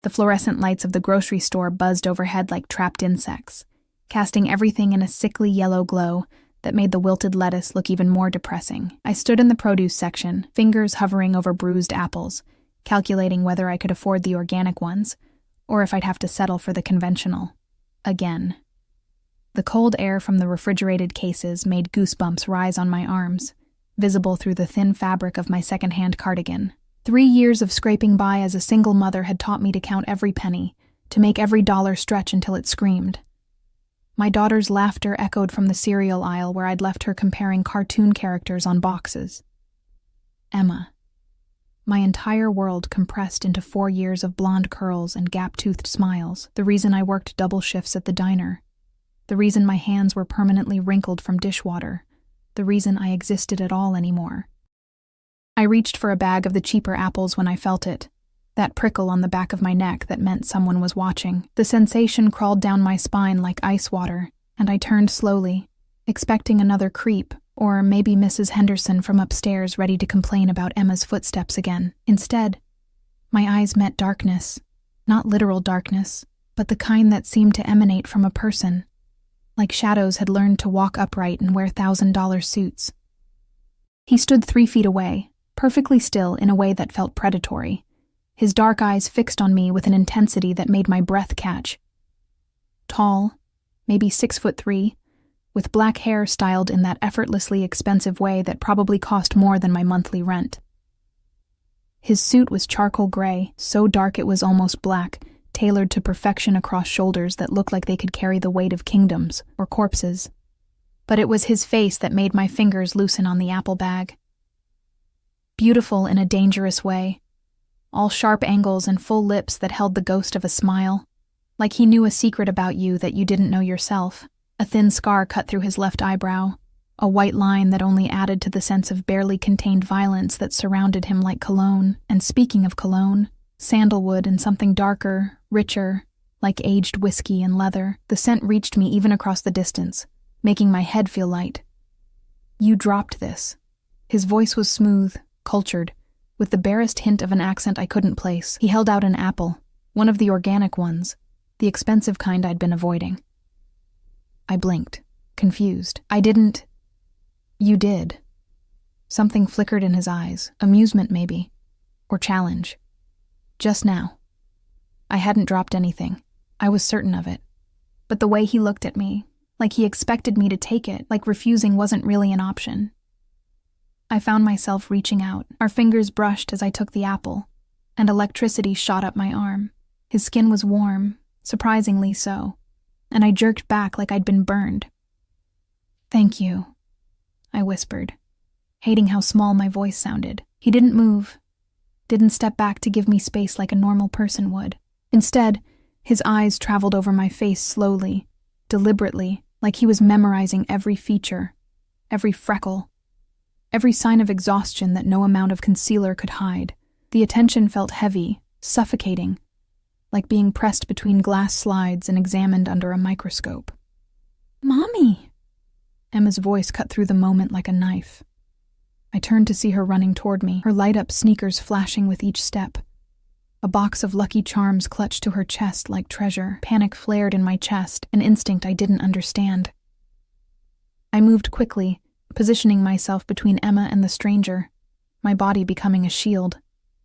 The fluorescent lights of the grocery store buzzed overhead like trapped insects, casting everything in a sickly yellow glow that made the wilted lettuce look even more depressing. I stood in the produce section, fingers hovering over bruised apples, calculating whether I could afford the organic ones, or if I'd have to settle for the conventional. Again. The cold air from the refrigerated cases made goosebumps rise on my arms, visible through the thin fabric of my second-hand cardigan. 3 years of scraping by as a single mother had taught me to count every penny, to make every dollar stretch until it screamed. My daughter's laughter echoed from the cereal aisle where I'd left her comparing cartoon characters on boxes. Emma. My entire world compressed into 4 years of blonde curls and gap-toothed smiles, the reason I worked double shifts at the diner, the reason my hands were permanently wrinkled from dishwater, the reason I existed at all anymore. I reached for a bag of the cheaper apples when I felt it, that prickle on the back of my neck that meant someone was watching. The sensation crawled down my spine like ice water, and I turned slowly, expecting another creep, or maybe Mrs. Henderson from upstairs ready to complain about Emma's footsteps again. Instead, my eyes met darkness, not literal darkness, but the kind that seemed to emanate from a person, like shadows had learned to walk upright and wear $1,000 suits. He stood 3 feet away, perfectly still in a way that felt predatory, his dark eyes fixed on me with an intensity that made my breath catch. Tall, maybe 6'3", with black hair styled in that effortlessly expensive way that probably cost more than my monthly rent. His suit was charcoal gray, so dark it was almost black, tailored to perfection across shoulders that looked like they could carry the weight of kingdoms or corpses. But it was his face that made my fingers loosen on the apple bag. Beautiful in a dangerous way, all sharp angles and full lips that held the ghost of a smile, like he knew a secret about you that you didn't know yourself. A thin scar cut through his left eyebrow, a white line that only added to the sense of barely contained violence that surrounded him like cologne. And speaking of cologne, sandalwood and something darker, richer, like aged whiskey and leather. The scent reached me even across the distance, making my head feel light. "You dropped this." His voice was smooth, cultured, with the barest hint of an accent I couldn't place. He held out an apple, one of the organic ones, the expensive kind I'd been avoiding. I blinked, confused. "I didn't." "You did." Something flickered in his eyes, amusement maybe, or challenge. Just now. I hadn't dropped anything. I was certain of it. But the way he looked at me, like he expected me to take it, like refusing wasn't really an option. I found myself reaching out. Our fingers brushed as I took the apple, and electricity shot up my arm. His skin was warm, surprisingly so, and I jerked back like I'd been burned. "Thank you," I whispered, hating how small my voice sounded. He didn't move, didn't step back to give me space like a normal person would. Instead, his eyes traveled over my face slowly, deliberately, like he was memorizing every feature, every freckle, every sign of exhaustion that no amount of concealer could hide. The attention felt heavy, suffocating, like being pressed between glass slides and examined under a microscope. "Mommy!" Emma's voice cut through the moment like a knife. I turned to see her running toward me, her light-up sneakers flashing with each step. A box of Lucky Charms clutched to her chest like treasure. Panic flared in my chest, an instinct I didn't understand. I moved quickly, positioning myself between Emma and the stranger, my body becoming a shield.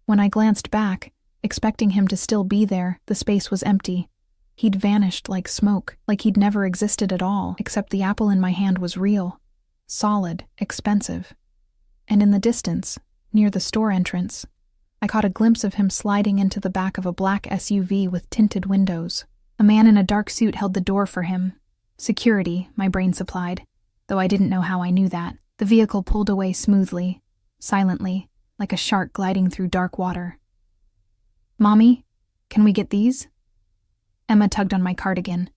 When I glanced back, expecting him to still be there, the space was empty. He'd vanished like smoke, like he'd never existed at all, except the apple in my hand was real, solid, expensive. And in the distance, near the store entrance, I caught a glimpse of him sliding into the back of a black SUV with tinted windows. A man in a dark suit held the door for him. Security, my brain supplied, though I didn't know how I knew that. The vehicle pulled away smoothly, silently, like a shark gliding through dark water. "Mommy, can we get these?" Emma tugged on my cardigan,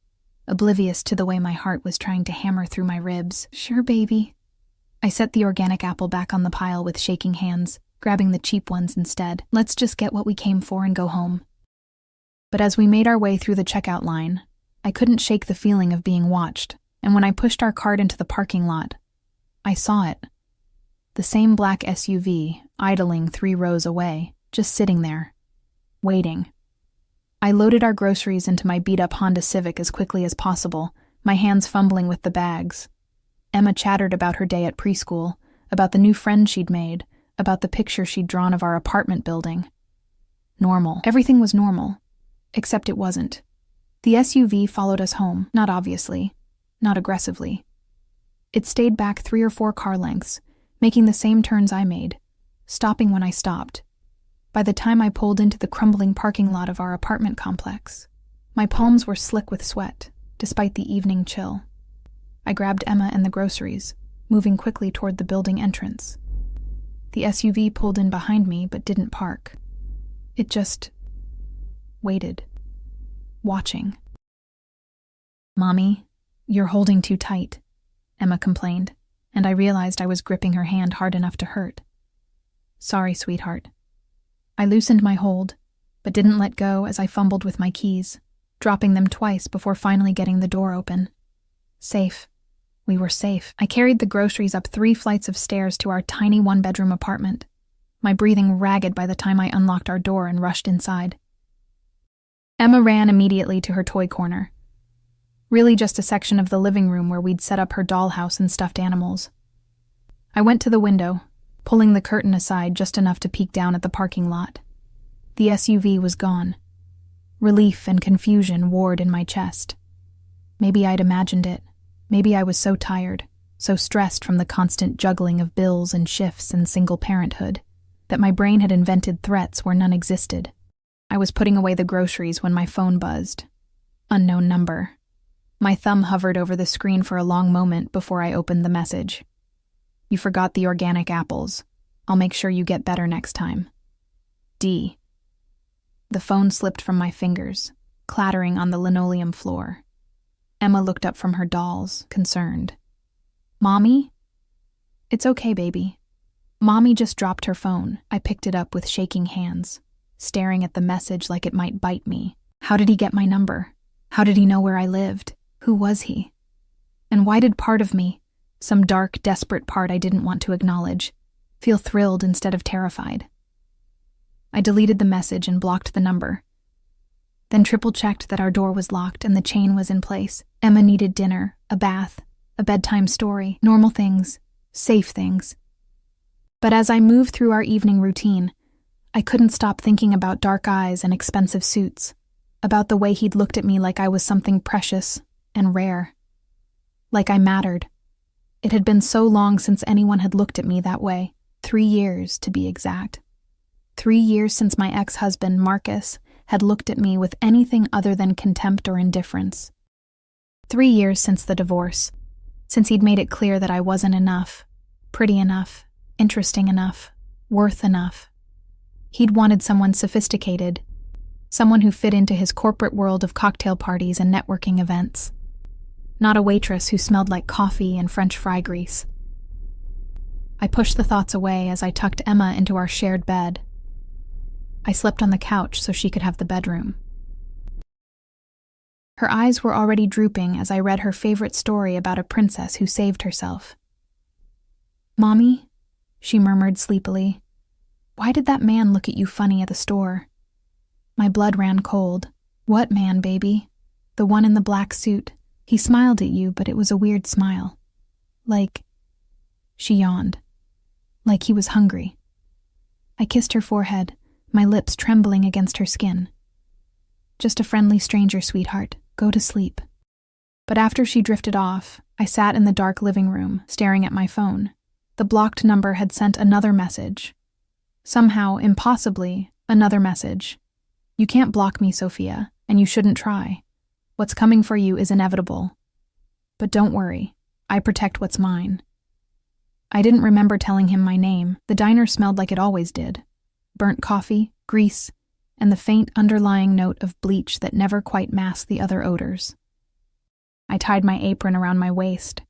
oblivious to the way my heart was trying to hammer through my ribs. "Sure, baby." I set the organic apple back on the pile with shaking hands, grabbing the cheap ones instead. "Let's just get what we came for and go home." But as we made our way through the checkout line, I couldn't shake the feeling of being watched, and when I pushed our cart into the parking lot, I saw it. The same black SUV, idling 3 rows away, just sitting there, waiting. I loaded our groceries into my beat-up Honda Civic as quickly as possible, my hands fumbling with the bags. Emma chattered about her day at preschool, about the new friend she'd made, about the picture she'd drawn of our apartment building. Normal. Everything was normal. Except it wasn't. The SUV followed us home, not obviously, not aggressively. It stayed back 3 or 4 car lengths, making the same turns I made, stopping when I stopped. By the time I pulled into the crumbling parking lot of our apartment complex, my palms were slick with sweat, despite the evening chill. I grabbed Emma and the groceries, moving quickly toward the building entrance. The SUV pulled in behind me but didn't park. It just waited, watching. "Mommy, you're holding too tight," Emma complained, and I realized I was gripping her hand hard enough to hurt. "Sorry, sweetheart." I loosened my hold, but didn't let go as I fumbled with my keys, dropping them twice before finally getting the door open. Safe. We were safe. I carried the groceries up 3 flights of stairs to our tiny 1-bedroom apartment, my breathing ragged by the time I unlocked our door and rushed inside. Emma ran immediately to her toy corner. Really just a section of the living room where we'd set up her dollhouse and stuffed animals. I went to the window, pulling the curtain aside just enough to peek down at the parking lot. The SUV was gone. Relief and confusion warred in my chest. Maybe I'd imagined it. Maybe I was so tired, so stressed from the constant juggling of bills and shifts and single parenthood, that my brain had invented threats where none existed. I was putting away the groceries when my phone buzzed. Unknown number. My thumb hovered over the screen for a long moment before I opened the message. "You forgot the organic apples. I'll make sure you get better next time. D." The phone slipped from my fingers, clattering on the linoleum floor. Emma looked up from her dolls, concerned. "Mommy?" "It's okay, baby." Mommy just dropped her phone. I picked it up with shaking hands, staring at the message like it might bite me. How did he get my number? How did he know where I lived? Who was he? And why did part of me, some dark, desperate part I didn't want to acknowledge, feel thrilled instead of terrified? I deleted the message and blocked the number, then triple-checked that our door was locked and the chain was in place. Emma needed dinner, a bath, a bedtime story, normal things, safe things. But as I moved through our evening routine, I couldn't stop thinking about dark eyes and expensive suits, about the way he'd looked at me like I was something precious and rare, like I mattered. It had been so long since anyone had looked at me that way, 3 years to be exact. 3 years since my ex-husband, Marcus, had looked at me with anything other than contempt or indifference. 3 years since the divorce, since he'd made it clear that I wasn't enough, pretty enough, interesting enough, worth enough. He'd wanted someone sophisticated, someone who fit into his corporate world of cocktail parties and networking events, not a waitress who smelled like coffee and French fry grease. I pushed the thoughts away as I tucked Emma into our shared bed. I slept on the couch so she could have the bedroom. Her eyes were already drooping as I read her favorite story about a princess who saved herself. "Mommy," she murmured sleepily, "why did that man look at you funny at the store?" My blood ran cold. "What man, baby?" "The one in the black suit. He smiled at you, but it was a weird smile. Like..." She yawned. "Like he was hungry." I kissed her forehead, my lips trembling against her skin. "Just a friendly stranger, sweetheart. Go to sleep." But after she drifted off, I sat in the dark living room, staring at my phone. The blocked number had sent another message. Somehow, impossibly, another message. "You can't block me, Sophia, and you shouldn't try. What's coming for you is inevitable. But don't worry, I protect what's mine." I didn't remember telling him my name. The diner smelled like it always did. Burnt coffee, grease, and the faint underlying note of bleach that never quite masked the other odors. I tied my apron around my waist,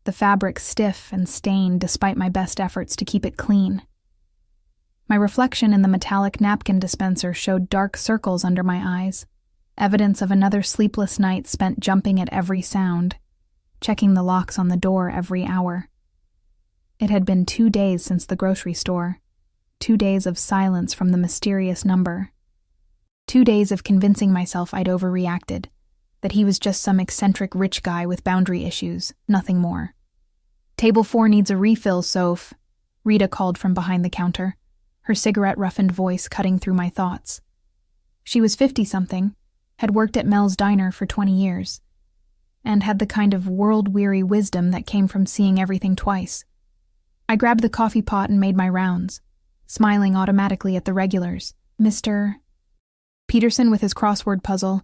the fabric stiff and stained despite my best efforts to keep it clean. My reflection in the metallic napkin dispenser showed dark circles under my eyes, evidence of another sleepless night spent jumping at every sound, checking the locks on the door every hour. It had been 2 days since the grocery store. 2 days of silence from the mysterious number. 2 days of convincing myself I'd overreacted, that he was just some eccentric rich guy with boundary issues, nothing more. "Table 4 needs a refill, Soph," Rita called from behind the counter, her cigarette-roughened voice cutting through my thoughts. She was 50-something, had worked at Mel's Diner for 20 years, and had the kind of world-weary wisdom that came from seeing everything twice. I grabbed the coffee pot and made my rounds, smiling automatically at the regulars. Mr. Peterson with his crossword puzzle,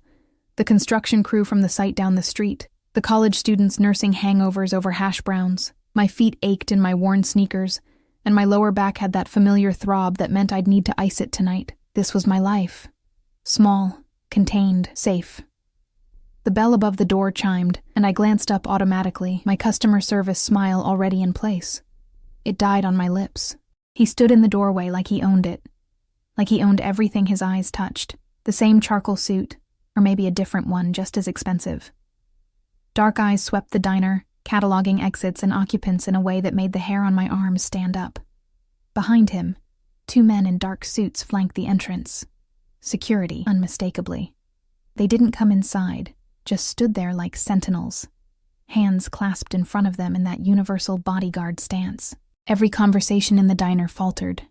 the construction crew from the site down the street, the college students nursing hangovers over hash browns. My feet ached in my worn sneakers, and my lower back had that familiar throb that meant I'd need to ice it tonight. This was my life. Small, contained, safe. The bell above the door chimed, and I glanced up automatically, my customer service smile already in place. It died on my lips. He stood in the doorway like he owned it. Like he owned everything his eyes touched. The same charcoal suit, or maybe a different one, just as expensive. Dark eyes swept the diner, cataloging exits and occupants in a way that made the hair on my arms stand up. Behind him, 2 men in dark suits flanked the entrance. Security, unmistakably. They didn't come inside, just stood there like sentinels, hands clasped in front of them in that universal bodyguard stance. Every conversation in the diner faltered.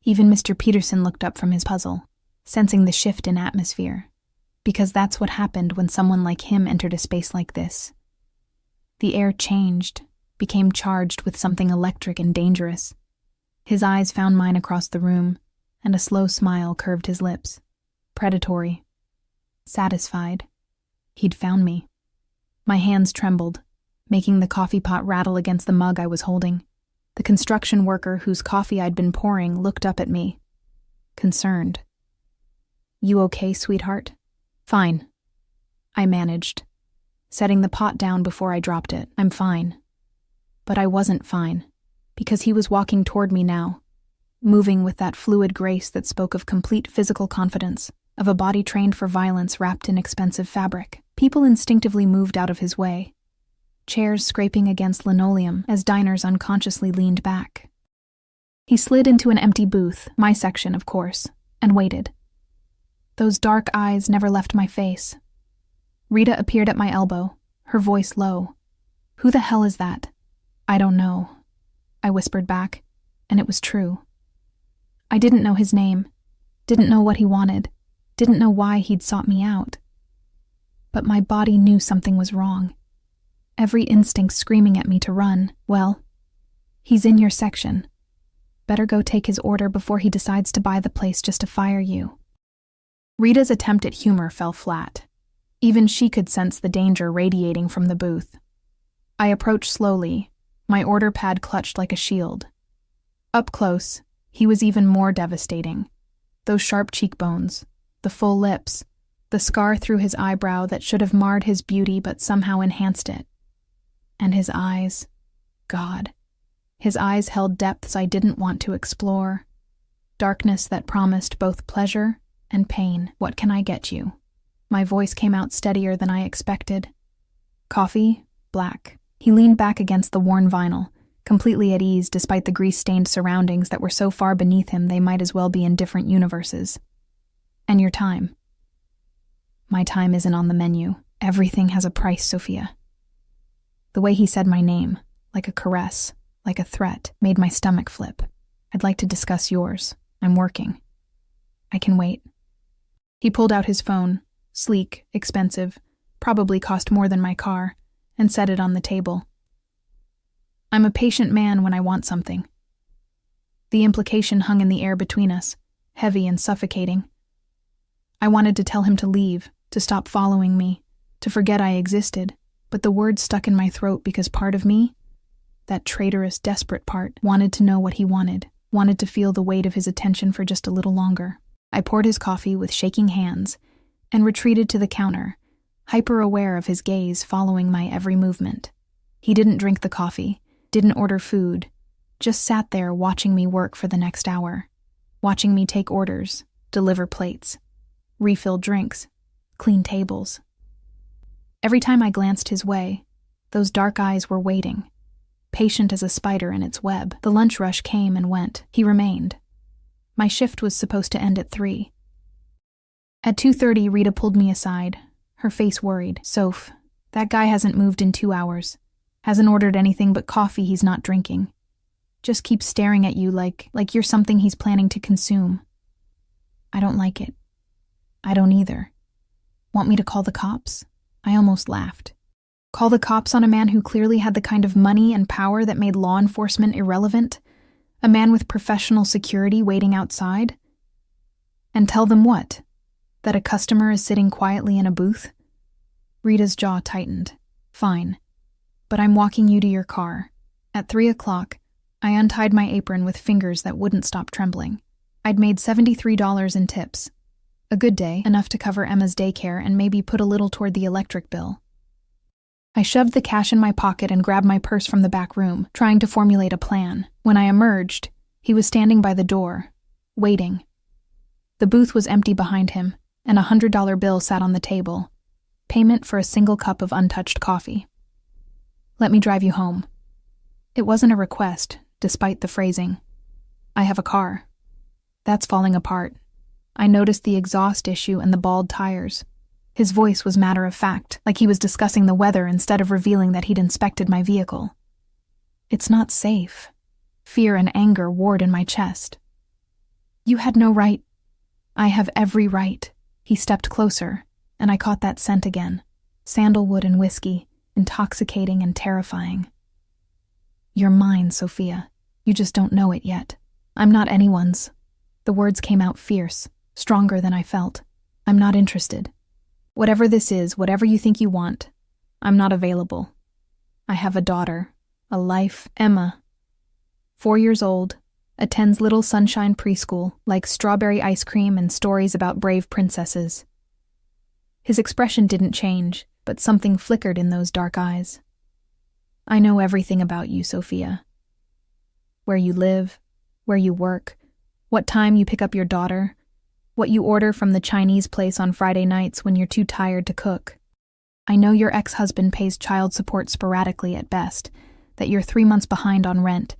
Even Mr. Peterson looked up from his puzzle, sensing the shift in atmosphere, because that's what happened when someone like him entered a space like this. The air changed, became charged with something electric and dangerous. His eyes found mine across the room, and a slow smile curved his lips. Predatory. Satisfied. He'd found me. My hands trembled, making the coffee pot rattle against the mug I was holding. The construction worker whose coffee I'd been pouring looked up at me, concerned. "You okay, sweetheart?" "Fine," I managed, setting the pot down before I dropped it. "I'm fine." But I wasn't fine, because he was walking toward me now, moving with that fluid grace that spoke of complete physical confidence, of a body trained for violence wrapped in expensive fabric. People instinctively moved out of his way, chairs scraping against linoleum as diners unconsciously leaned back. He slid into an empty booth, my section, of course, and waited. Those dark eyes never left my face. Rita appeared at my elbow, her voice low. "Who the hell is that?" "I don't know," I whispered back, and it was true. I didn't know his name, didn't know what he wanted, didn't know why he'd sought me out. But my body knew something was wrong. Every instinct screaming at me to run. "Well, he's in your section. Better go take his order before he decides to buy the place just to fire you." Rita's attempt at humor fell flat. Even she could sense the danger radiating from the booth. I approached slowly, my order pad clutched like a shield. Up close, he was even more devastating. Those sharp cheekbones, the full lips, the scar through his eyebrow that should have marred his beauty but somehow enhanced it. And his eyes, God. His eyes held depths I didn't want to explore. Darkness that promised both pleasure and pain. "What can I get you?" My voice came out steadier than I expected. "Coffee, black." He leaned back against the worn vinyl, completely at ease despite the grease-stained surroundings that were so far beneath him they might as well be in different universes. "And your time?" "My time isn't on the menu. Everything has a price, Sophia." The way he said my name, like a caress, like a threat, made my stomach flip. "I'd like to discuss yours. I'm working." "I can wait." He pulled out his phone, sleek, expensive, probably cost more than my car, and set it on the table. I'm a patient man when I want something. The implication hung in the air between us, heavy and suffocating. I wanted to tell him to leave, to stop following me, to forget I existed, but the words stuck in my throat because part of me, that traitorous, desperate part, wanted to know what he wanted to feel the weight of his attention for just a little longer. I poured his coffee with shaking hands and retreated to the counter, hyper-aware of his gaze following my every movement. He didn't drink the coffee, didn't order food, just sat there watching me work for the next hour, watching me take orders, deliver plates, refill drinks, clean tables. Every time I glanced his way, those dark eyes were waiting, patient as a spider in its web. The lunch rush came and went. He remained. My shift was supposed to end at 3. At 2:30, Rita pulled me aside, her face worried. "Soph, that guy hasn't moved in 2 hours. Hasn't ordered anything but coffee he's not drinking. Just keeps staring at you like you're something he's planning to consume." I don't like it. I don't either. Want me to call the cops? I almost laughed. Call the cops on a man who clearly had the kind of money and power that made law enforcement irrelevant? A man with professional security waiting outside? And tell them what? That a customer is sitting quietly in a booth? Rita's jaw tightened. Fine. But I'm walking you to your car. At 3 o'clock, I untied my apron with fingers that wouldn't stop trembling. I'd made $73 in tips. A good day, enough to cover Emma's daycare and maybe put a little toward the electric bill. I shoved the cash in my pocket and grabbed my purse from the back room, trying to formulate a plan. When I emerged, he was standing by the door, waiting. The booth was empty behind him, and a $100 bill sat on the table. Payment for a single cup of untouched coffee. "Let me drive you home." It wasn't a request, despite the phrasing. "I have a car." That's falling apart. I noticed the exhaust issue and the bald tires. His voice was matter-of-fact, like he was discussing the weather instead of revealing that he'd inspected my vehicle. It's not safe. Fear and anger warred in my chest. "You had no right." "I have every right." He stepped closer, and I caught that scent again. Sandalwood and whiskey, intoxicating and terrifying. "You're mine, Sophia. You just don't know it yet. I'm not anyone's." The words came out fierce, stronger than I felt. "I'm not interested. Whatever this is, whatever you think you want, I'm not available. I have a daughter, a life, Emma. 4 years old, attends Little Sunshine Preschool, likes strawberry ice cream and stories about brave princesses." His expression didn't change, but something flickered in those dark eyes. "I know everything about you, Sophia. Where you live, where you work, what time you pick up your daughter, what you order from the Chinese place on Friday nights when you're too tired to cook. I know your ex-husband pays child support sporadically at best, that you're 3 months behind on rent,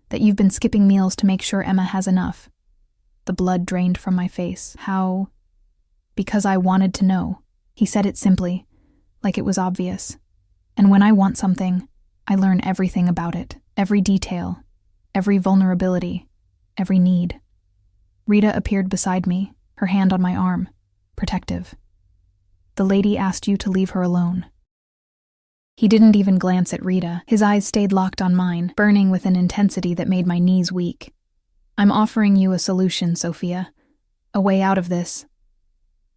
that you've been skipping meals to make sure Emma has enough." The blood drained from my face. "How?" "Because I wanted to know." He said it simply, like it was obvious. And when I want something, I learn everything about it, every detail, every vulnerability, every need. Rita appeared beside me, her hand on my arm, protective. "The lady asked you to leave her alone." He didn't even glance at Rita. His eyes stayed locked on mine, burning with an intensity that made my knees weak. "I'm offering you a solution, Sophia. A way out of this."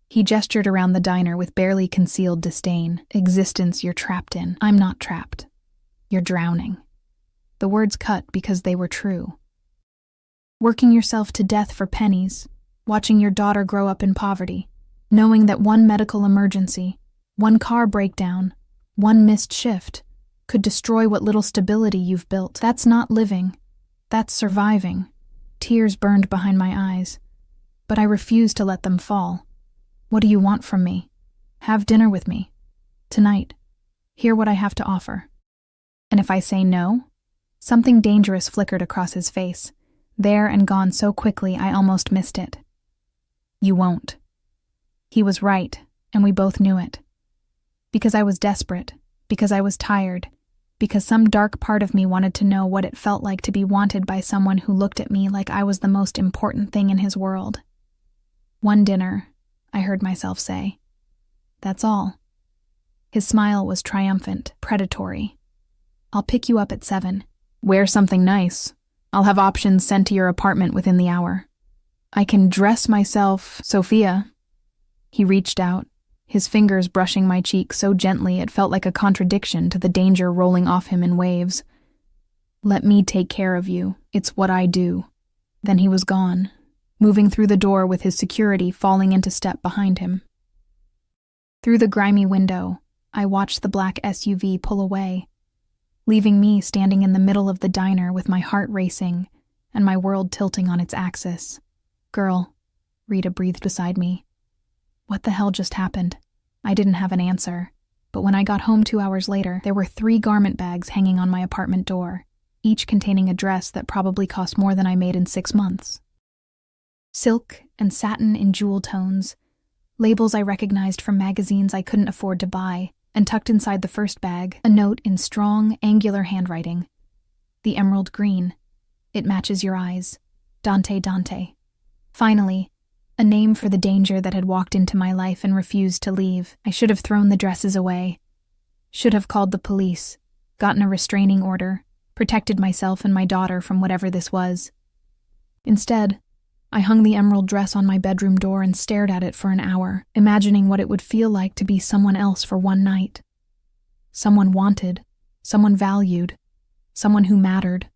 He gestured around the diner with barely concealed disdain. "Existence you're trapped in. I'm not trapped. You're drowning." The words cut because they were true. Working yourself to death for pennies, watching your daughter grow up in poverty, knowing that one medical emergency, one car breakdown, one missed shift could destroy what little stability you've built. That's not living. That's surviving. Tears burned behind my eyes, but I refused to let them fall. "What do you want from me? Have dinner with me. Tonight. Hear what I have to offer." And if I say no? Something dangerous flickered across his face, there and gone so quickly I almost missed it. "You won't." He was right, and we both knew it. Because I was desperate, because I was tired, because some dark part of me wanted to know what it felt like to be wanted by someone who looked at me like I was the most important thing in his world. "One dinner," I heard myself say. "That's all." His smile was triumphant, predatory. "I'll pick you up at 7. Wear something nice. I'll have options sent to your apartment within the hour. I can dress myself, Sophia." He reached out, his fingers brushing my cheek so gently it felt like a contradiction to the danger rolling off him in waves. "Let me take care of you. It's what I do." Then he was gone, moving through the door with his security falling into step behind him. Through the grimy window, I watched the black SUV pull away, leaving me standing in the middle of the diner with my heart racing and my world tilting on its axis. "Girl," Rita breathed beside me. What the hell just happened? I didn't have an answer, but when I got home 2 hours later, there were 3 garment bags hanging on my apartment door, each containing a dress that probably cost more than I made in 6 months. Silk and satin in jewel tones, labels I recognized from magazines I couldn't afford to buy, and tucked inside the first bag, a note in strong, angular handwriting. The emerald green. It matches your eyes. Dante Dante. Finally, a name for the danger that had walked into my life and refused to leave. I should have thrown the dresses away. Should have called the police, gotten a restraining order, protected myself and my daughter from whatever this was. Instead, I hung the emerald dress on my bedroom door and stared at it for an hour, imagining what it would feel like to be someone else for one night. Someone wanted, someone valued, someone who mattered.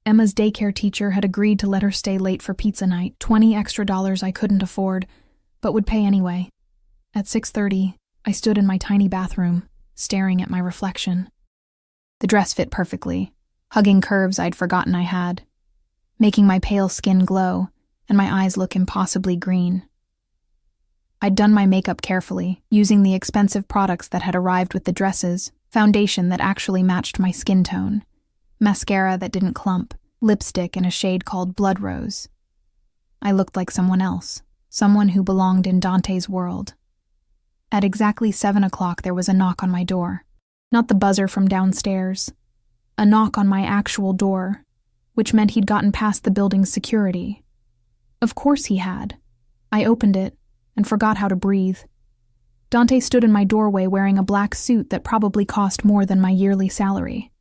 Emma's daycare teacher had agreed to let her stay late for pizza night, $20 extra I couldn't afford, but would pay anyway. At 6:30, I stood in my tiny bathroom, staring at my reflection. The dress fit perfectly, hugging curves I'd forgotten I had, making my pale skin glow and my eyes look impossibly green. I'd done my makeup carefully, using the expensive products that had arrived with the dresses, foundation that actually matched my skin tone, mascara that didn't clump, lipstick in a shade called Blood Rose. I looked like someone else, someone who belonged in Dante's world. At exactly 7 o'clock, there was a knock on my door. Not the buzzer from downstairs. A knock on my actual door, which meant he'd gotten past the building's security. Of course he had. I opened it and forgot how to breathe. Dante stood in my doorway wearing a black suit that probably cost more than my yearly salary.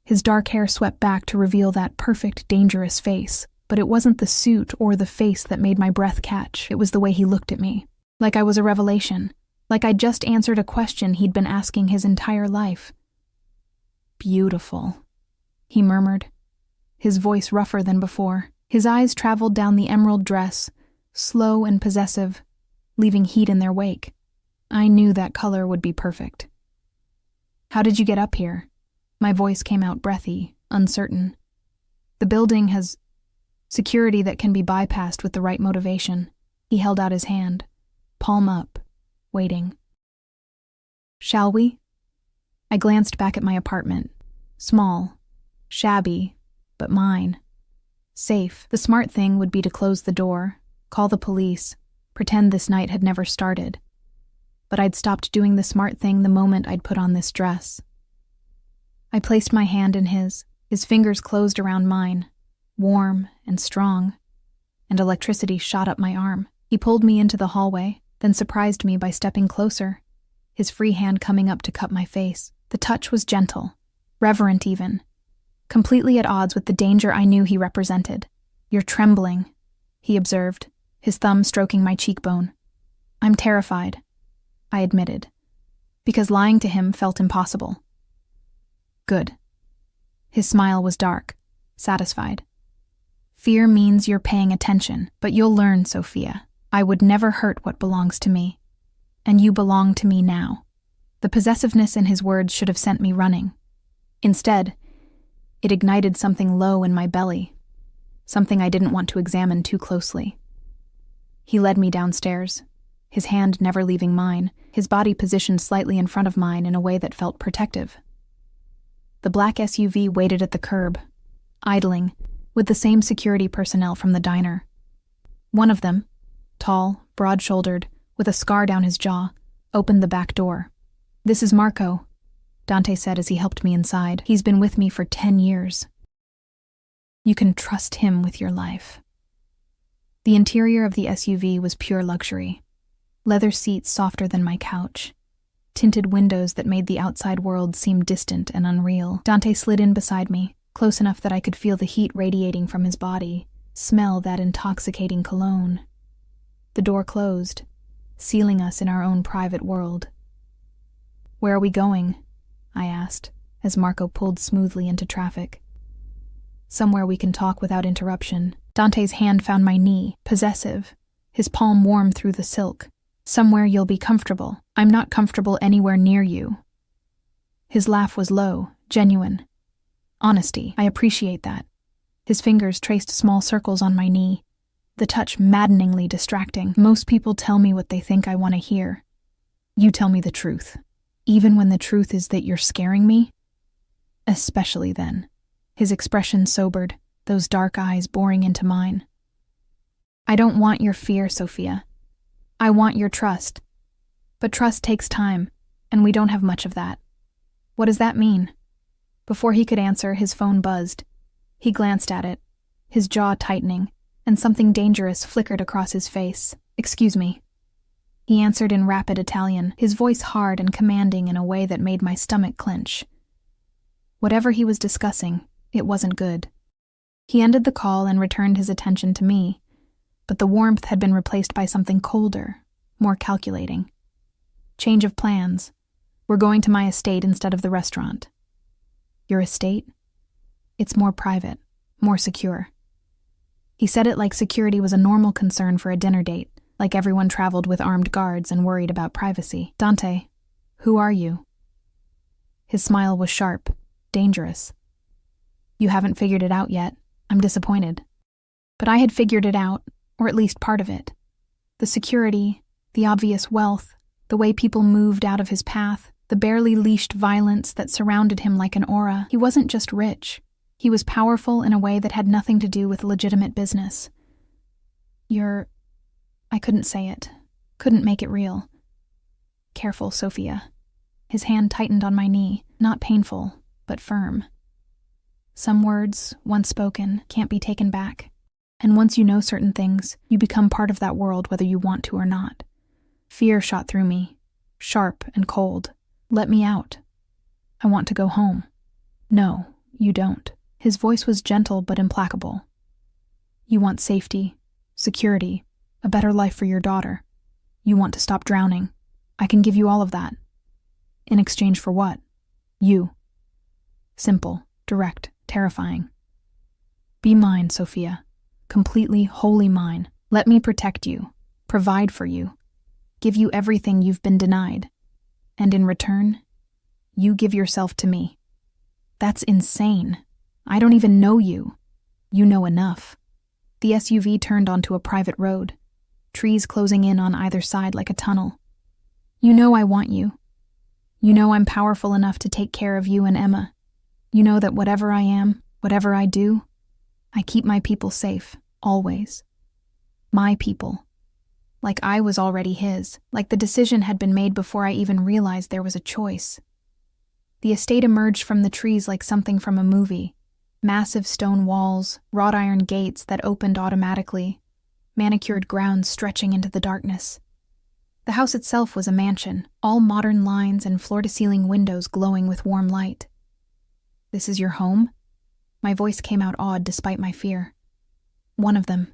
His dark hair swept back to reveal that perfect, dangerous face, but it wasn't the suit or the face that made my breath catch. It was the way he looked at me, like I was a revelation, like I'd just answered a question he'd been asking his entire life. "Beautiful," he murmured, his voice rougher than before. His eyes traveled down the emerald dress, slow and possessive, leaving heat in their wake. I knew that color would be perfect. "How did you get up here?" My voice came out breathy, uncertain. "The building has security that can be bypassed with the right motivation." He held out his hand, palm up, waiting. "Shall we?" I glanced back at my apartment. Small, shabby, but mine. Safe. The smart thing would be to close the door, call the police, pretend this night had never started. But I'd stopped doing the smart thing the moment I'd put on this dress. I placed my hand in his fingers closed around mine, warm and strong, and electricity shot up my arm. He pulled me into the hallway, then surprised me by stepping closer, his free hand coming up to cup my face. The touch was gentle, reverent even, completely at odds with the danger I knew he represented. "You're trembling," he observed, his thumb stroking my cheekbone. "I'm terrified," I admitted, because lying to him felt impossible. "Good." His smile was dark, satisfied. "Fear means you're paying attention, but you'll learn, Sophia. I would never hurt what belongs to me. And you belong to me now." The possessiveness in his words should have sent me running. Instead, it ignited something low in my belly, something I didn't want to examine too closely. He led me downstairs, his hand never leaving mine, his body positioned slightly in front of mine in a way that felt protective. The black SUV waited at the curb, idling, with the same security personnel from the diner. One of them, tall, broad-shouldered, with a scar down his jaw, opened the back door. "This is Marco," Dante said as he helped me inside. "He's been with me for 10 years. You can trust him with your life." The interior of the SUV was pure luxury. Leather seats softer than my couch, tinted windows that made the outside world seem distant and unreal. Dante slid in beside me, close enough that I could feel the heat radiating from his body, smell that intoxicating cologne. The door closed, sealing us in our own private world. "Where are we going?" I asked, as Marco pulled smoothly into traffic. "Somewhere we can talk without interruption." Dante's hand found my knee, possessive, his palm warm through the silk. "Somewhere you'll be comfortable. I'm not comfortable anywhere near you." His laugh was low, genuine. Honesty, I appreciate that. His fingers traced small circles on my knee, the touch maddeningly distracting. "Most people tell me what they think I want to hear. You tell me the truth, even when the truth is that you're scaring me?" "Especially then." His expression sobered, those dark eyes boring into mine. "I don't want your fear, Sophia. I want your trust. But trust takes time, and we don't have much of that. What does that mean? Before he could answer, his phone buzzed. He glanced at it, his jaw tightening, and something dangerous flickered across his face. Excuse me. He answered in rapid Italian, his voice hard and commanding in a way that made my stomach clench. Whatever he was discussing, it wasn't good. He ended the call and returned his attention to me, but the warmth had been replaced by something colder, more calculating. Change of plans. We're going to my estate instead of the restaurant. Your estate? It's more private, more secure. He said it like security was a normal concern for a dinner date, like everyone traveled with armed guards and worried about privacy. Dante, who are you? His smile was sharp, dangerous. You haven't figured it out yet. I'm disappointed. But I had figured it out, or at least part of it. The security, the obvious wealth, the way people moved out of his path, the barely leashed violence that surrounded him like an aura. He wasn't just rich. He was powerful in a way that had nothing to do with legitimate business. I couldn't say it. Couldn't make it real. Careful, Sophia. His hand tightened on my knee, not painful, but firm. Some words, once spoken, can't be taken back. And once you know certain things, you become part of that world whether you want to or not. Fear shot through me, sharp and cold. Let me out. I want to go home. No, you don't. His voice was gentle but implacable. You want safety, security, a better life for your daughter. You want to stop drowning. I can give you all of that. In exchange for what? You. Simple, direct, terrifying. Be mine, Sophia. Completely, wholly mine. Let me protect you, provide for you, give you everything you've been denied. And in return, you give yourself to me. That's insane. I don't even know you. You know enough. The SUV turned onto a private road, trees closing in on either side like a tunnel. You know I want you. You know I'm powerful enough to take care of you and Emma. You know that whatever I am, whatever I do, I keep my people safe, always. My people. Like I was already his, like the decision had been made before I even realized there was a choice. The estate emerged from the trees like something from a movie. Massive stone walls, wrought iron gates that opened automatically, manicured grounds stretching into the darkness. The house itself was a mansion, all modern lines and floor-to-ceiling windows glowing with warm light. This is your home? My voice came out awed despite my fear. One of them.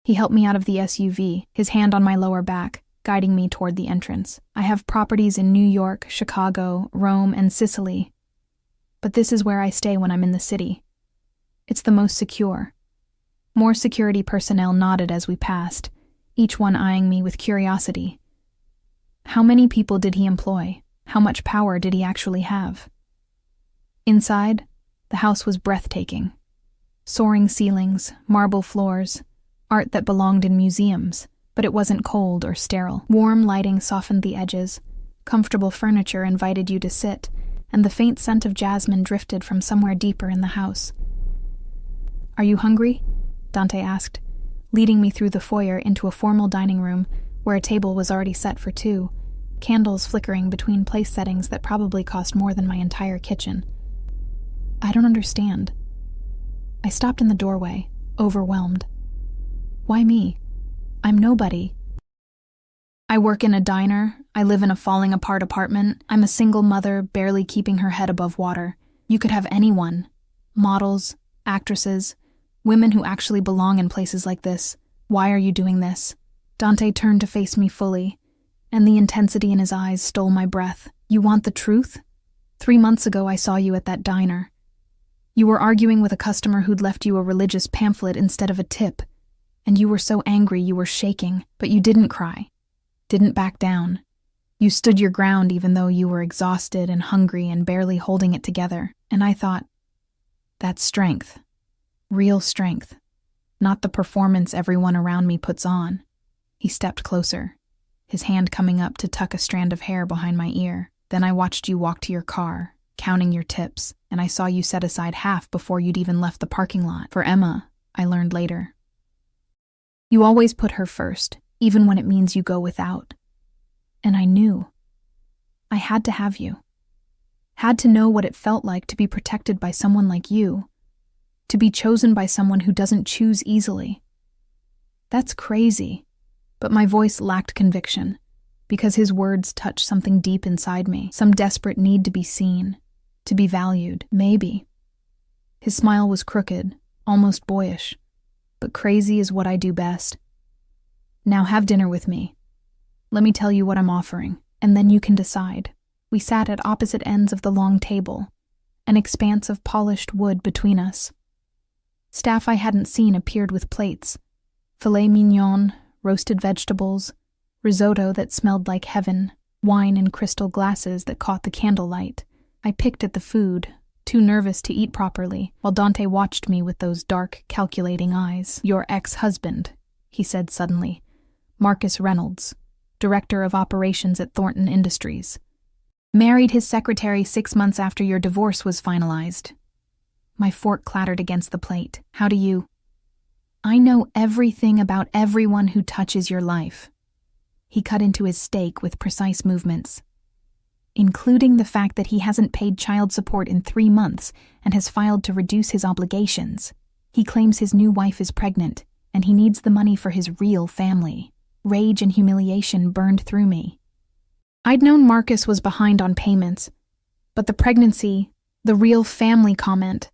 He helped me out of the SUV, his hand on my lower back, guiding me toward the entrance. I have properties in New York, Chicago, Rome, and Sicily. But this is where I stay when I'm in the city. It's the most secure. More security personnel nodded as we passed, each one eyeing me with curiosity. How many people did he employ? How much power did he actually have? Inside, the house was breathtaking. Soaring ceilings, marble floors, art that belonged in museums, but it wasn't cold or sterile. Warm lighting softened the edges, comfortable furniture invited you to sit, and the faint scent of jasmine drifted from somewhere deeper in the house. Are you hungry? Dante asked, leading me through the foyer into a formal dining room where a table was already set for two, candles flickering between place settings that probably cost more than my entire kitchen. I don't understand. I stopped in the doorway, overwhelmed. Why me? I'm nobody. I work in a diner, I live in a falling-apart apartment, I'm a single mother barely keeping her head above water. You could have anyone. Models, actresses, women who actually belong in places like this. Why are you doing this? Dante turned to face me fully, and the intensity in his eyes stole my breath. You want the truth? 3 months ago I saw you at that diner. You were arguing with a customer who'd left you a religious pamphlet instead of a tip, and you were so angry you were shaking, but you didn't cry. Didn't back down. You stood your ground even though you were exhausted and hungry and barely holding it together. And I thought, that's strength. Real strength. Not the performance everyone around me puts on. He stepped closer, his hand coming up to tuck a strand of hair behind my ear. Then I watched you walk to your car, counting your tips, and I saw you set aside half before you'd even left the parking lot. For Emma, I learned later. You always put her first. even when it means you go without. And I knew. I had to have you. Had to know what it felt like to be protected by someone like you, to be chosen by someone who doesn't choose easily. That's crazy, but my voice lacked conviction, because his words touched something deep inside me, some desperate need to be seen, to be valued, maybe. His smile was crooked, almost boyish, but crazy is what I do best. Now have dinner with me. Let me tell you what I'm offering, and then you can decide. We sat at opposite ends of the long table, an expanse of polished wood between us. Staff I hadn't seen appeared with plates, filet mignon, roasted vegetables, risotto that smelled like heaven, wine in crystal glasses that caught the candlelight. I picked at the food, too nervous to eat properly, while Dante watched me with those dark, calculating eyes. Your ex-husband, he said suddenly. Marcus Reynolds, director of operations at Thornton Industries. Married his secretary 6 months after your divorce was finalized. My fork clattered against the plate. How do you? I know everything about everyone who touches your life. He cut into his steak with precise movements, including the fact that he hasn't paid child support in 3 months and has filed to reduce his obligations. He claims his new wife is pregnant, and he needs the money for his real family. Rage and humiliation burned through me. I'd known Marcus was behind on payments, but the pregnancy, the real family comment,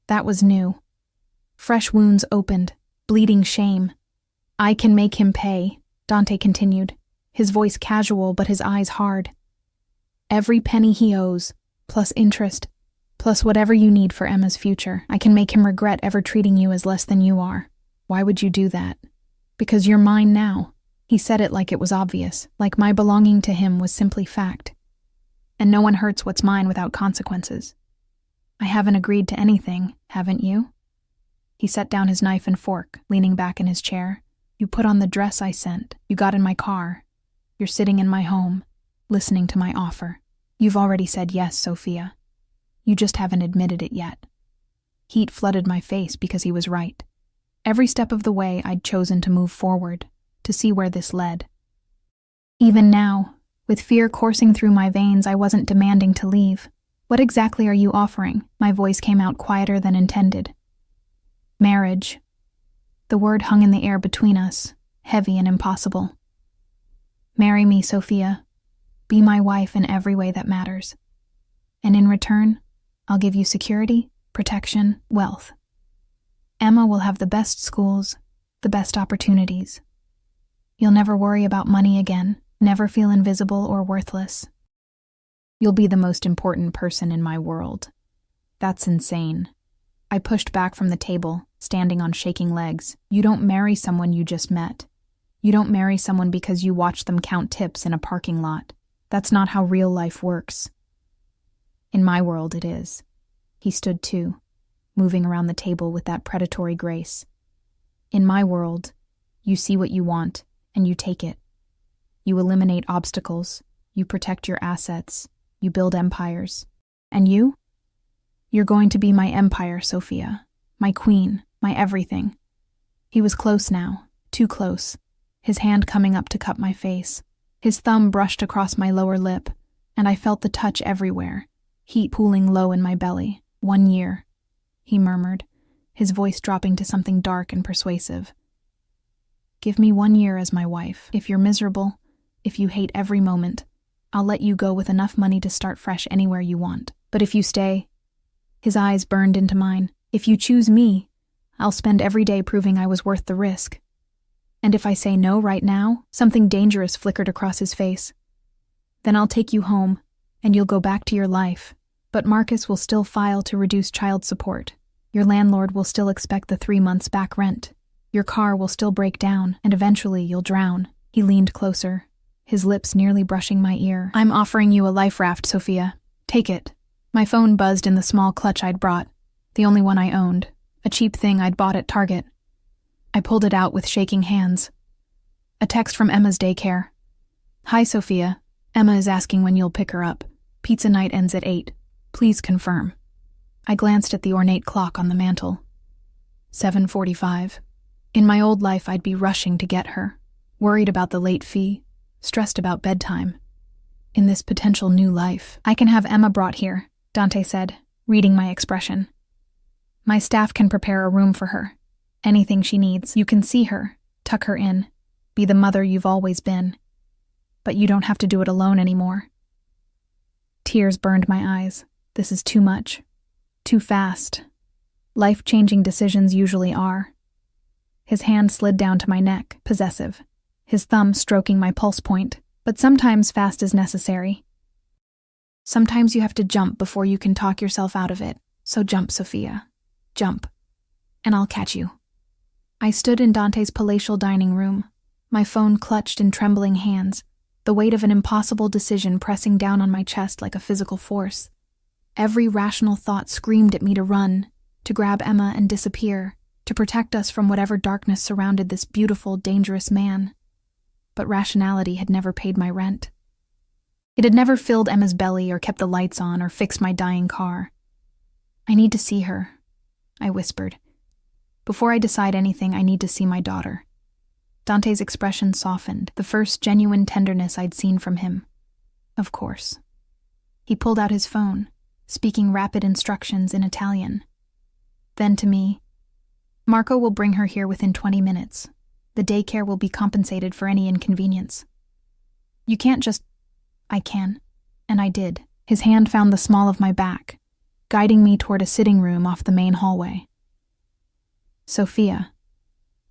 that was new. Fresh wounds opened, bleeding shame. I can make him pay, Dante continued, his voice casual but his eyes hard. Every penny he owes, plus interest, plus whatever you need for Emma's future. I can make him regret ever treating you as less than you are. Why would you do that? Because you're mine now. He said it like it was obvious, like my belonging to him was simply fact. And no one hurts what's mine without consequences. I haven't agreed to anything, haven't you? He set down his knife and fork, leaning back in his chair. You put on the dress I sent. You got in my car. You're sitting in my home, listening to my offer. You've already said yes, Sophia. You just haven't admitted it yet. Heat flooded my face because he was right. Every step of the way I'd chosen to move forward, to see where this led. Even now, with fear coursing through my veins, I wasn't demanding to leave. What exactly are you offering? My voice came out quieter than intended. Marriage. The word hung in the air between us, heavy and impossible. Marry me, Sophia. Be my wife in every way that matters. And in return, I'll give you security, protection, wealth. Emma will have the best schools, the best opportunities. You'll never worry about money again, never feel invisible or worthless. You'll be the most important person in my world. That's insane. I pushed back from the table, standing on shaking legs. You don't marry someone you just met. You don't marry someone because you watch them count tips in a parking lot. That's not how real life works. In my world, it is. He stood too, moving around the table with that predatory grace. In my world, you see what you want, and you take it. You eliminate obstacles, you protect your assets, you build empires. And you? You're going to be my empire, Sophia. My queen, my everything. He was close now, too close, his hand coming up to cup my face. His thumb brushed across my lower lip, and I felt the touch everywhere, heat pooling low in my belly. 1 year, he murmured, his voice dropping to something dark and persuasive. Give me 1 year as my wife. If you're miserable, if you hate every moment, I'll let you go with enough money to start fresh anywhere you want. But if you stay, his eyes burned into mine. If you choose me, I'll spend every day proving I was worth the risk. And if I say no right now, something dangerous flickered across his face. Then I'll take you home, and you'll go back to your life. But Marcus will still file to reduce child support. Your landlord will still expect the 3 months back rent. Your car will still break down, and eventually you'll drown. He leaned closer, his lips nearly brushing my ear. I'm offering you a life raft, Sophia. Take it. My phone buzzed in the small clutch I'd brought, the only one I owned, a cheap thing I'd bought at Target. I pulled it out with shaking hands. A text from Emma's daycare. Hi, Sophia. Emma is asking when you'll pick her up. Pizza night ends at 8. Please confirm. I glanced at the ornate clock on the mantel. 7:45. In my old life, I'd be rushing to get her. worried about the late fee, stressed about bedtime. In this potential new life, I can have Emma brought here, Dante said, reading my expression. My staff can prepare a room for her. Anything she needs. You can see her, tuck her in, be the mother you've always been. But you don't have to do it alone anymore. Tears burned my eyes. This is too much. Too fast. Life-changing decisions usually are. His hand slid down to my neck, possessive, his thumb stroking my pulse point, but sometimes fast is necessary. Sometimes you have to jump before you can talk yourself out of it, so jump, Sophia. Jump. And I'll catch you. I stood in Dante's palatial dining room, my phone clutched in trembling hands, the weight of an impossible decision pressing down on my chest like a physical force. Every rational thought screamed at me to run, to grab Emma and disappear, to protect us from whatever darkness surrounded this beautiful, dangerous man. But rationality had never paid my rent. It had never filled Emma's belly or kept the lights on or fixed my dying car. I need to see her, I whispered. Before I decide anything, I need to see my daughter. Dante's expression softened, the first genuine tenderness I'd seen from him. Of course. He pulled out his phone, speaking rapid instructions in Italian. Then to me, Marco will bring her here within 20 minutes. The daycare will be compensated for any inconvenience. You can't just... I can. And I did. His hand found the small of my back, guiding me toward a sitting room off the main hallway. Sophia,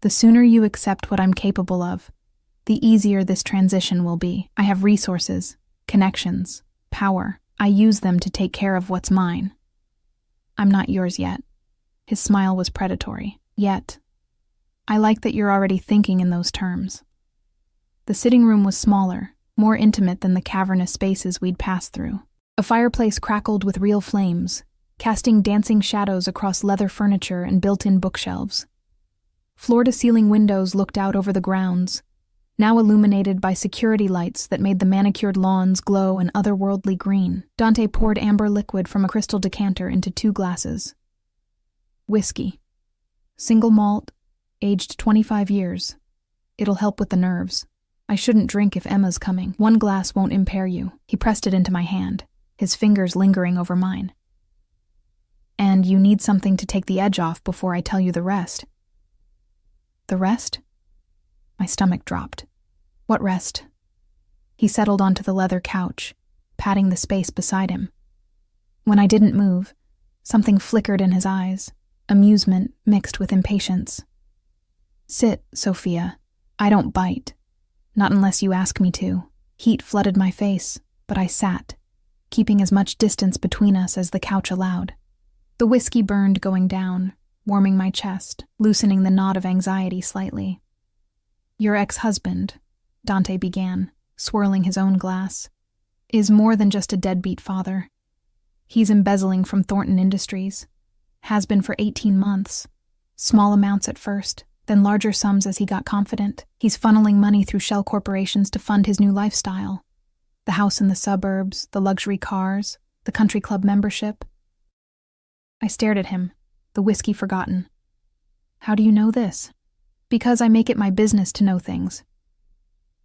the sooner you accept what I'm capable of, the easier this transition will be. I have resources, connections, power. I use them to take care of what's mine. I'm not yours yet. His smile was predatory. Yet. I like that you're already thinking in those terms. The sitting room was smaller, more intimate than the cavernous spaces we'd passed through. A fireplace crackled with real flames, casting dancing shadows across leather furniture and built-in bookshelves. Floor-to-ceiling windows looked out over the grounds, now illuminated by security lights that made the manicured lawns glow an otherworldly green. Dante poured amber liquid from a crystal decanter into 2 glasses. Whiskey. Single malt, aged 25 years. It'll help with the nerves. I shouldn't drink if Emma's coming. 1 glass won't impair you. He pressed it into my hand, his fingers lingering over mine. And you need something to take the edge off before I tell you the rest. The rest? My stomach dropped. What rest? He settled onto the leather couch, patting the space beside him. When I didn't move, something flickered in his eyes, amusement mixed with impatience. Sit, Sophia. I don't bite. Not unless you ask me to. Heat flooded my face, but I sat, keeping as much distance between us as the couch allowed. The whiskey burned going down, warming my chest, loosening the knot of anxiety slightly. Your ex-husband, Dante began, swirling his own glass, is more than just a deadbeat father. He's embezzling from Thornton Industries. Has been for 18 months. Small amounts at first, then larger sums as he got confident. He's funneling money through shell corporations to fund his new lifestyle. The house in the suburbs, the luxury cars, the country club membership. I stared at him, the whiskey forgotten. How do you know this? Because I make it my business to know things.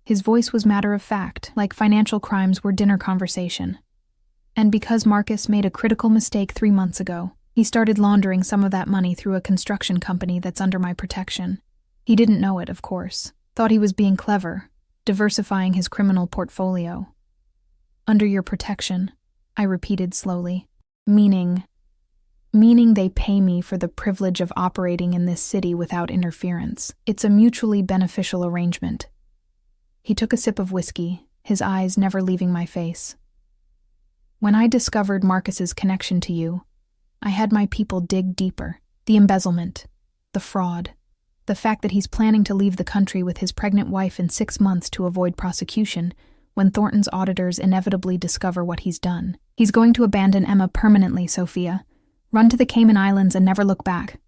His voice was matter of fact, like financial crimes were dinner conversation. And because Marcus made a critical mistake 3 months ago, he started laundering some of that money through a construction company that's under my protection. He didn't know it, of course. Thought he was being clever, diversifying his criminal portfolio. Under your protection, I repeated slowly. Meaning they pay me for the privilege of operating in this city without interference. It's a mutually beneficial arrangement. He took a sip of whiskey, his eyes never leaving my face. When I discovered Marcus's connection to you, I had my people dig deeper. The embezzlement, the fraud, the fact that he's planning to leave the country with his pregnant wife in 6 months to avoid prosecution when Thornton's auditors inevitably discover what he's done. He's going to abandon Emma permanently, Sophia. Run to the Cayman Islands and never look back.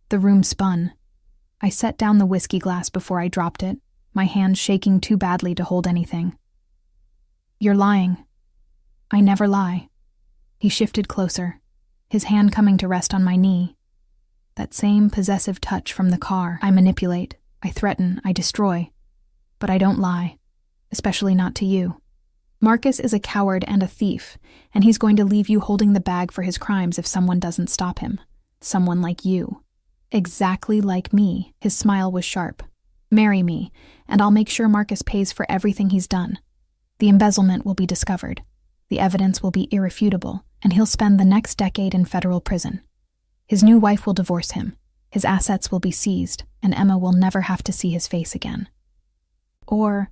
The room spun. I set down the whiskey glass before I dropped it, my hands shaking too badly to hold anything. You're lying. I never lie. He shifted closer, his hand coming to rest on my knee. That same possessive touch from the car. I manipulate, I threaten, I destroy. But I don't lie, especially not to you. Marcus is a coward and a thief, and he's going to leave you holding the bag for his crimes if someone doesn't stop him. Someone like you. Exactly like me. His smile was sharp. Marry me, and I'll make sure Marcus pays for everything he's done. The embezzlement will be discovered. The evidence will be irrefutable, and he'll spend the next decade in federal prison. His new wife will divorce him. His assets will be seized, and Emma will never have to see his face again. Or...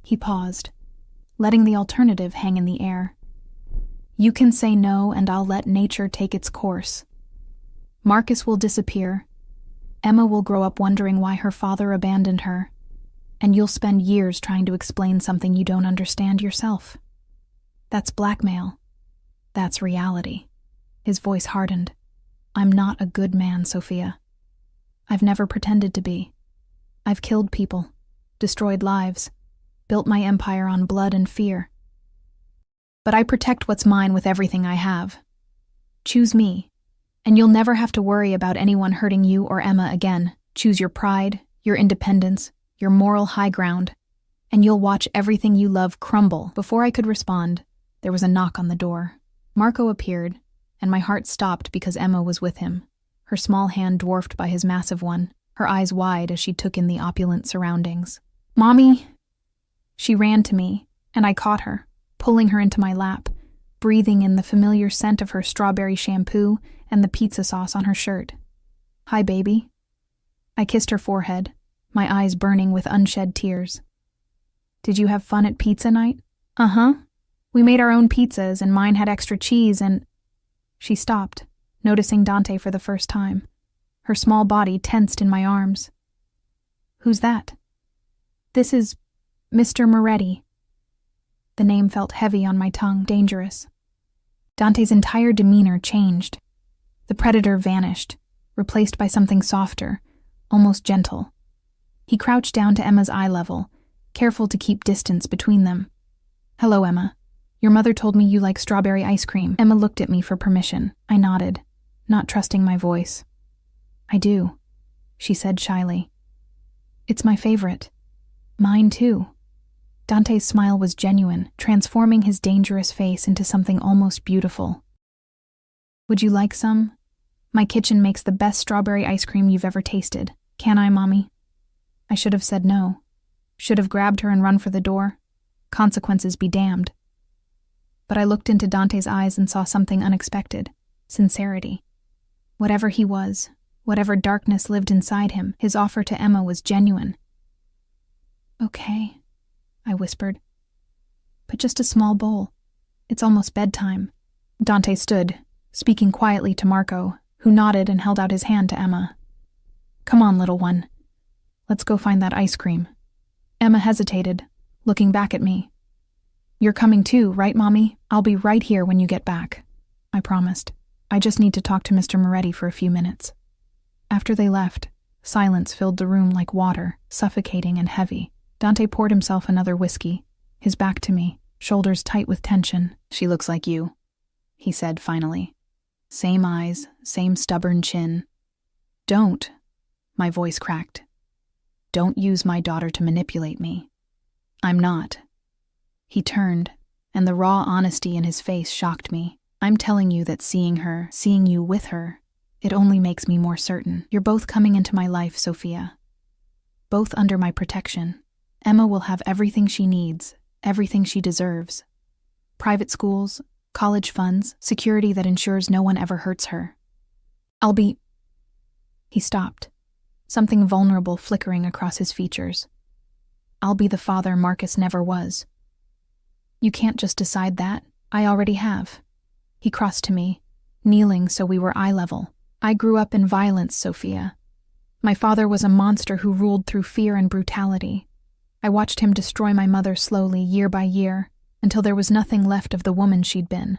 He paused, letting the alternative hang in the air. You can say no, and I'll let nature take its course. Marcus will disappear. Emma will grow up wondering why her father abandoned her, and you'll spend years trying to explain something you don't understand yourself. That's blackmail. That's reality. His voice hardened. I'm not a good man, Sophia. I've never pretended to be. I've killed people, destroyed lives, built my empire on blood and fear. But I protect what's mine with everything I have. Choose me, and you'll never have to worry about anyone hurting you or Emma again. Choose your pride, your independence, your moral high ground, and you'll watch everything you love crumble. Before I could respond, there was a knock on the door. Marco appeared, and my heart stopped because Emma was with him, her small hand dwarfed by his massive one, her eyes wide as she took in the opulent surroundings. Mommy! She ran to me, and I caught her, pulling her into my lap, breathing in the familiar scent of her strawberry shampoo and the pizza sauce on her shirt. Hi, baby. I kissed her forehead, my eyes burning with unshed tears. Did you have fun at pizza night? Uh-huh. We made our own pizzas, and mine had extra cheese and... She stopped, noticing Dante for the first time. Her small body tensed in my arms. Who's that? This is Mr. Moretti. The name felt heavy on my tongue, dangerous. Dante's entire demeanor changed. The predator vanished, replaced by something softer, almost gentle. He crouched down to Emma's eye level, careful to keep distance between them. Hello, Emma. Your mother told me you like strawberry ice cream. Emma looked at me for permission. I nodded, not trusting my voice. I do, she said shyly. It's my favorite. Mine too. Dante's smile was genuine, transforming his dangerous face into something almost beautiful. Would you like some? My kitchen makes the best strawberry ice cream you've ever tasted. Can I, Mommy? I should have said no. Should have grabbed her and run for the door. Consequences be damned. But I looked into Dante's eyes and saw something unexpected. Sincerity. Whatever he was, whatever darkness lived inside him, his offer to Emma was genuine. Okay, I whispered. But just a small bowl. It's almost bedtime. Dante stood, speaking quietly to Marco, who nodded and held out his hand to Emma. Come on, little one. Let's go find that ice cream. Emma hesitated, looking back at me. You're coming too, right, Mommy? I'll be right here when you get back. I promised. I just need to talk to Mr. Moretti for a few minutes. After they left, silence filled the room like water, suffocating and heavy. Dante poured himself another whiskey, his back to me, shoulders tight with tension. She looks like you, he said finally. Same eyes, same stubborn chin. Don't, my voice cracked. Don't use my daughter to manipulate me. I'm not. He turned, and the raw honesty in his face shocked me. I'm telling you that seeing her, seeing you with her, it only makes me more certain. You're both coming into my life, Sophia. Both under my protection. Emma will have everything she needs, everything she deserves. Private schools, college funds, security that ensures no one ever hurts her. I'll be... He stopped, something vulnerable flickering across his features. I'll be the father Marcus never was. You can't just decide that. I already have. He crossed to me, kneeling so we were eye level. I grew up in violence, Sophia. My father was a monster who ruled through fear and brutality. I watched him destroy my mother slowly, year by year, until there was nothing left of the woman she'd been.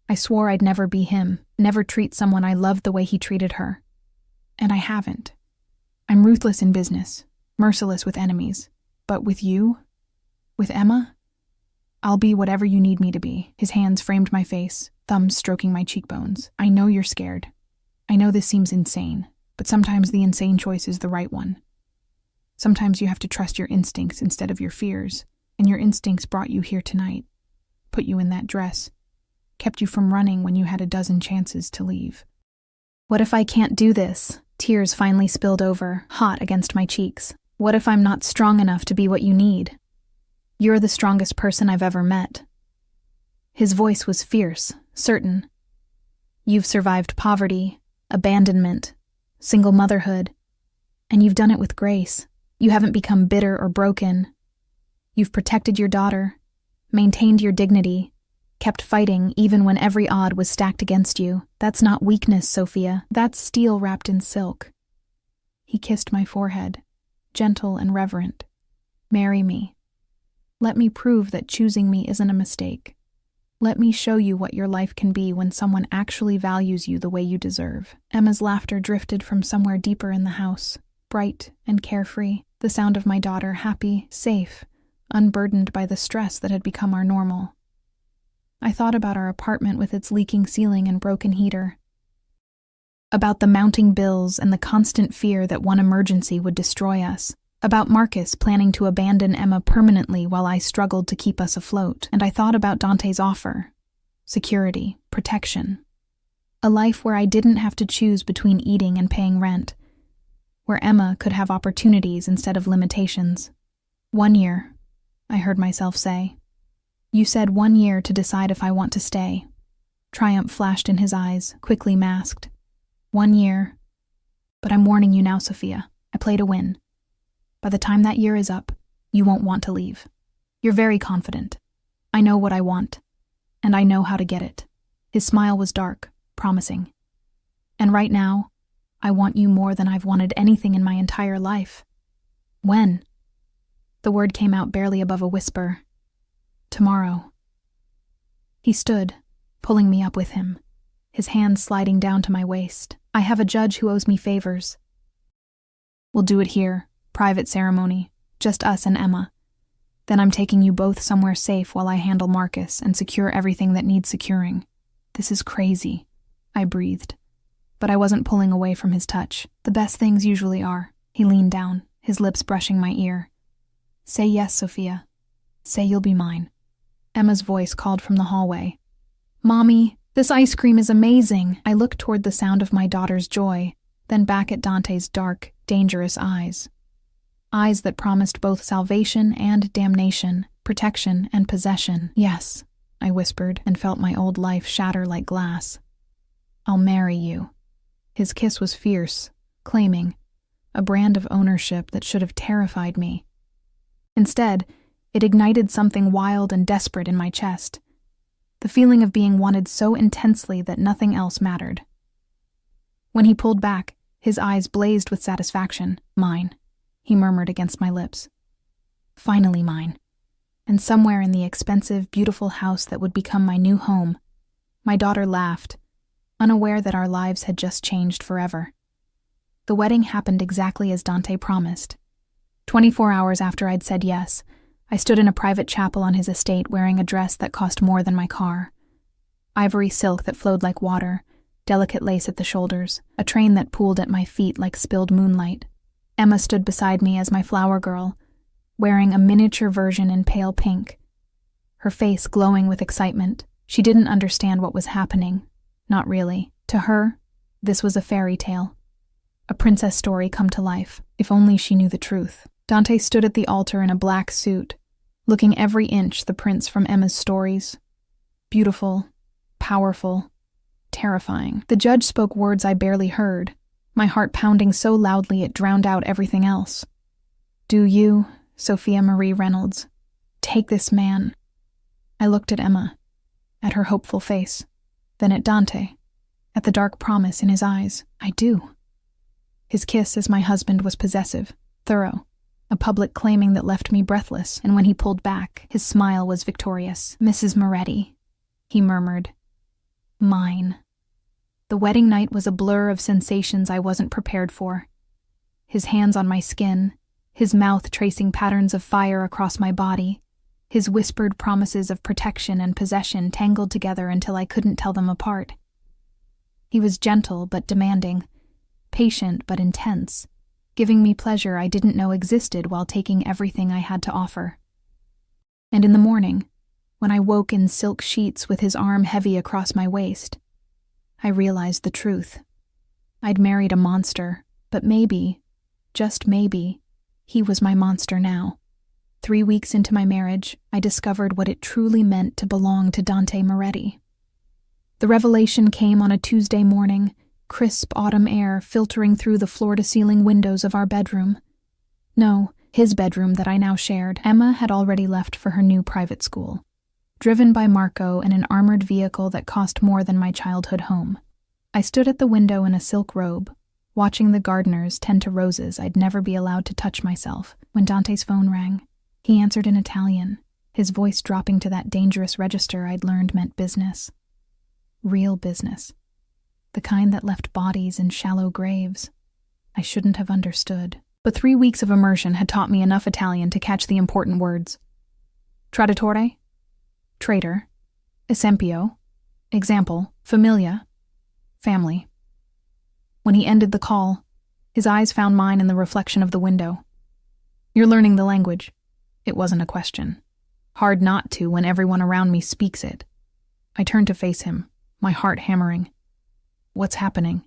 I swore I'd never be him, never treat someone I loved the way he treated her. And I haven't. I'm ruthless in business, merciless with enemies. But with you? With Emma? I'll be whatever you need me to be. His hands framed my face, thumbs stroking my cheekbones. I know you're scared. I know this seems insane, but sometimes the insane choice is the right one. Sometimes you have to trust your instincts instead of your fears, and your instincts brought you here tonight, put you in that dress, kept you from running when you had a dozen chances to leave. What if I can't do this? Tears finally spilled over, hot against my cheeks. What if I'm not strong enough to be what you need? You're the strongest person I've ever met. His voice was fierce, certain. You've survived poverty, abandonment, single motherhood, and you've done it with grace. You haven't become bitter or broken. You've protected your daughter, maintained your dignity, kept fighting even when every odd was stacked against you. That's not weakness, Sophia. That's steel wrapped in silk. He kissed my forehead, gentle and reverent. Marry me. Let me prove that choosing me isn't a mistake. Let me show you what your life can be when someone actually values you the way you deserve. Emma's laughter drifted from somewhere deeper in the house, bright and carefree, the sound of my daughter happy, safe, unburdened by the stress that had become our normal. I thought about our apartment with its leaking ceiling and broken heater, about the mounting bills and the constant fear that one emergency would destroy us, about Marcus planning to abandon Emma permanently while I struggled to keep us afloat, and I thought about Dante's offer: security, protection, a life where I didn't have to choose between eating and paying rent, where Emma could have opportunities instead of limitations. 1 year, I heard myself say. You said 1 year to decide if I want to stay. Triumph flashed in his eyes, quickly masked. 1 year. But I'm warning you now, Sophia. I play to win. By the time that year is up, you won't want to leave. You're very confident. I know what I want, and I know how to get it. His smile was dark, promising. And right now, I want you more than I've wanted anything in my entire life. When? The word came out barely above a whisper. Tomorrow. He stood, pulling me up with him, his hands sliding down to my waist. I have a judge who owes me favors. We'll do it here, private ceremony, just us and Emma. Then I'm taking you both somewhere safe while I handle Marcus and secure everything that needs securing. This is crazy, I breathed. But I wasn't pulling away from his touch. The best things usually are. He leaned down, his lips brushing my ear. Say yes, Sophia. Say you'll be mine. Emma's voice called from the hallway. Mommy, this ice cream is amazing. I looked toward the sound of my daughter's joy, then back at Dante's dark, dangerous eyes. Eyes that promised both salvation and damnation, protection and possession. Yes, I whispered and felt my old life shatter like glass. I'll marry you. His kiss was fierce, claiming, a brand of ownership that should have terrified me. Instead, it ignited something wild and desperate in my chest, the feeling of being wanted so intensely that nothing else mattered. When he pulled back, his eyes blazed with satisfaction. Mine, he murmured against my lips. Finally mine. And somewhere in the expensive, beautiful house that would become my new home, my daughter laughed, unaware that our lives had just changed forever. The wedding happened exactly as Dante promised. 24 hours after I'd said yes, I stood in a private chapel on his estate wearing a dress that cost more than my car. Ivory silk that flowed like water, delicate lace at the shoulders, a train that pooled at my feet like spilled moonlight. Emma stood beside me as my flower girl, wearing a miniature version in pale pink, her face glowing with excitement. She didn't understand what was happening. Not really. To her, this was a fairy tale. A princess story come to life, if only she knew the truth. Dante stood at the altar in a black suit, looking every inch the prince from Emma's stories. Beautiful, powerful, terrifying. The judge spoke words I barely heard, my heart pounding so loudly it drowned out everything else. Do you, Sophia Marie Reynolds, take this man? I looked at Emma, at her hopeful face, then at Dante, at the dark promise in his eyes. I do. His kiss as my husband was possessive, thorough, a public claiming that left me breathless, and when he pulled back, his smile was victorious. Mrs. Moretti, he murmured. Mine. The wedding night was a blur of sensations I wasn't prepared for. His hands on my skin, his mouth tracing patterns of fire across my body, his whispered promises of protection and possession tangled together until I couldn't tell them apart. He was gentle but demanding, patient but intense, giving me pleasure I didn't know existed while taking everything I had to offer. And in the morning, when I woke in silk sheets with his arm heavy across my waist, I realized the truth. I'd married a monster, but maybe, just maybe, he was my monster now. 3 weeks into my marriage, I discovered what it truly meant to belong to Dante Moretti. The revelation came on a Tuesday morning, crisp autumn air filtering through the floor-to-ceiling windows of our bedroom. No, his bedroom that I now shared. Emma had already left for her new private school, driven by Marco in an armored vehicle that cost more than my childhood home. I stood at the window in a silk robe, watching the gardeners tend to roses I'd never be allowed to touch myself, when Dante's phone rang. He answered in Italian, his voice dropping to that dangerous register I'd learned meant business. Real business. The kind that left bodies in shallow graves. I shouldn't have understood. But 3 weeks of immersion had taught me enough Italian to catch the important words. Traditore, traitor, esempio, example, familia, family. When he ended the call, his eyes found mine in the reflection of the window. You're learning the language. It wasn't a question. Hard not to when everyone around me speaks it. I turned to face him, my heart hammering. What's happening?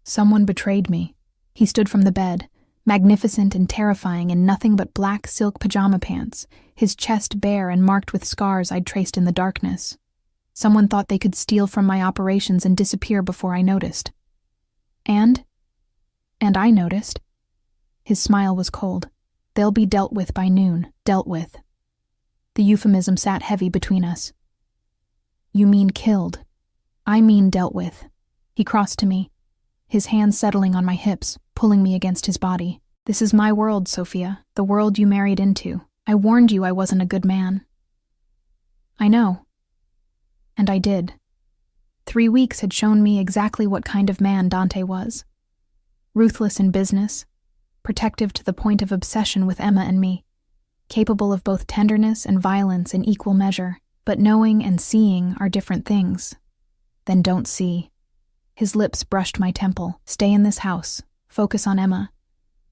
Someone betrayed me. He stood from the bed, magnificent and terrifying in nothing but black silk pajama pants, his chest bare and marked with scars I'd traced in the darkness. Someone thought they could steal from my operations and disappear before I noticed. And I noticed. His smile was cold. They'll be dealt with by noon. Dealt with. The euphemism sat heavy between us. You mean killed. I mean dealt with. He crossed to me, his hands settling on my hips, pulling me against his body. This is my world, Sophia, the world you married into. I warned you I wasn't a good man. I know. And I did. 3 weeks had shown me exactly what kind of man Dante was. Ruthless in business, protective to the point of obsession with Emma and me, capable of both tenderness and violence in equal measure, but knowing and seeing are different things. Then don't see. His lips brushed my temple. Stay in this house. Focus on Emma.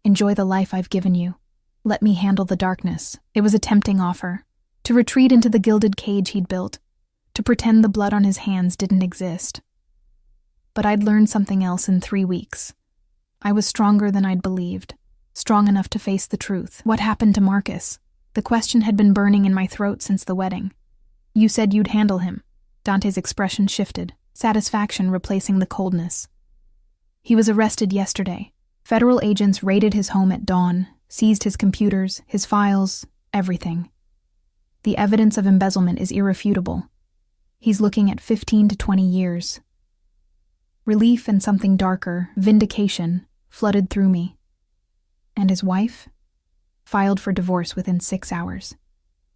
Enjoy the life I've given you. Let me handle the darkness. It was a tempting offer. To retreat into the gilded cage he'd built. To pretend the blood on his hands didn't exist. But I'd learned something else in 3 weeks. I was stronger than I'd believed. Strong enough to face the truth. What happened to Marcus? The question had been burning in my throat since the wedding. You said you'd handle him. Dante's expression shifted, satisfaction replacing the coldness. He was arrested yesterday. Federal agents raided his home at dawn, seized his computers, his files, everything. The evidence of embezzlement is irrefutable. He's looking at 15 to 20 years. Relief and something darker, vindication, flooded through me. And his wife? Filed for divorce within 6 hours.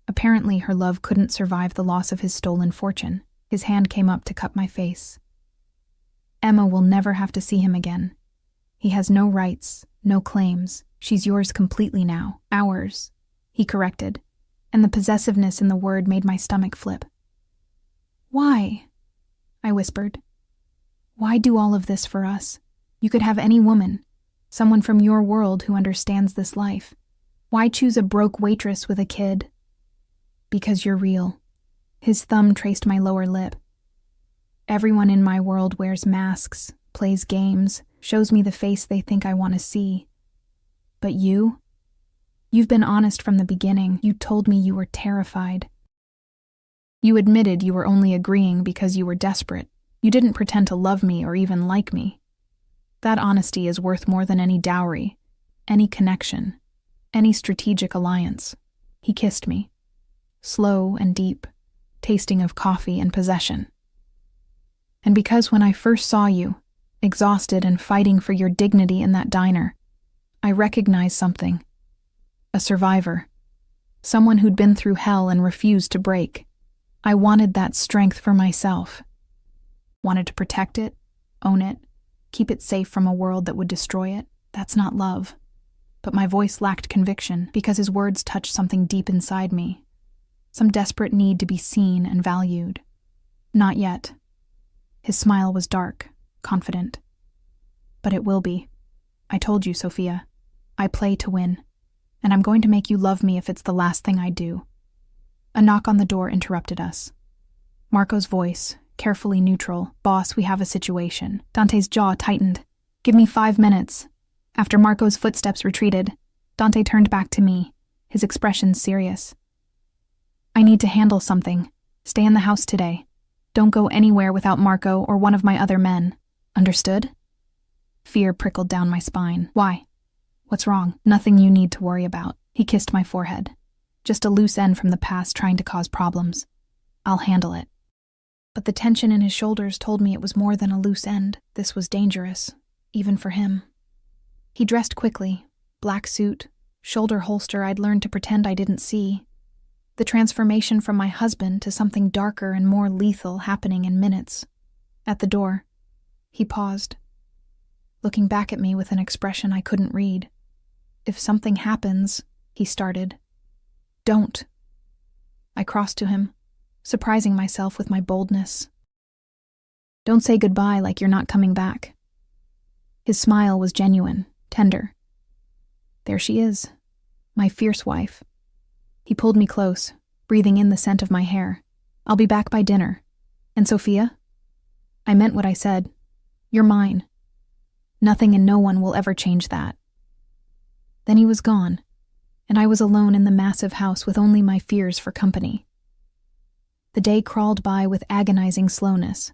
Apparently her love couldn't survive the loss of his stolen fortune. His hand came up to cup my face. Emma will never have to see him again. He has no rights, no claims. She's yours completely now. Ours, he corrected, and the possessiveness in the word made my stomach flip. Why? I whispered. Why do all of this for us? You could have any woman, someone from your world who understands this life. Why choose a broke waitress with a kid? Because you're real. His thumb traced my lower lip. Everyone in my world wears masks, plays games, shows me the face they think I want to see. But you? You've been honest from the beginning. You told me you were terrified. You admitted you were only agreeing because you were desperate. You didn't pretend to love me or even like me. That honesty is worth more than any dowry, any connection, any strategic alliance. He kissed me, slow and deep, tasting of coffee and possession. And because when I first saw you, exhausted and fighting for your dignity in that diner, I recognized something. A survivor. Someone who'd been through hell and refused to break. I wanted that strength for myself. Wanted to protect it, own it, keep it safe from a world that would destroy it. That's not love. But my voice lacked conviction because his words touched something deep inside me. Some desperate need to be seen and valued. Not yet. His smile was dark, confident. But it will be. I told you, Sophia. I play to win, and I'm going to make you love me if it's the last thing I do." A knock on the door interrupted us. Marco's voice, carefully neutral. "Boss, we have a situation." Dante's jaw tightened. "Give me 5 minutes." After Marco's footsteps retreated, Dante turned back to me, his expression serious. "I need to handle something. Stay in the house today. Don't go anywhere without Marco or one of my other men. Understood?" Fear prickled down my spine. "Why? What's wrong?" "Nothing you need to worry about." He kissed my forehead. "Just a loose end from the past trying to cause problems. I'll handle it." But the tension in his shoulders told me it was more than a loose end. This was dangerous, even for him. He dressed quickly, black suit, shoulder holster I'd learned to pretend I didn't see. The transformation from my husband to something darker and more lethal happening in minutes. At the door, he paused, looking back at me with an expression I couldn't read. "If something happens," he started. "Don't." I crossed to him, surprising myself with my boldness. "Don't say goodbye like you're not coming back." His smile was genuine, tender. "There she is, my fierce wife." He pulled me close, breathing in the scent of my hair. "I'll be back by dinner. And Sophia?" I meant what I said. "You're mine. Nothing and no one will ever change that." Then he was gone, and I was alone in the massive house with only my fears for company. The day crawled by with agonizing slowness.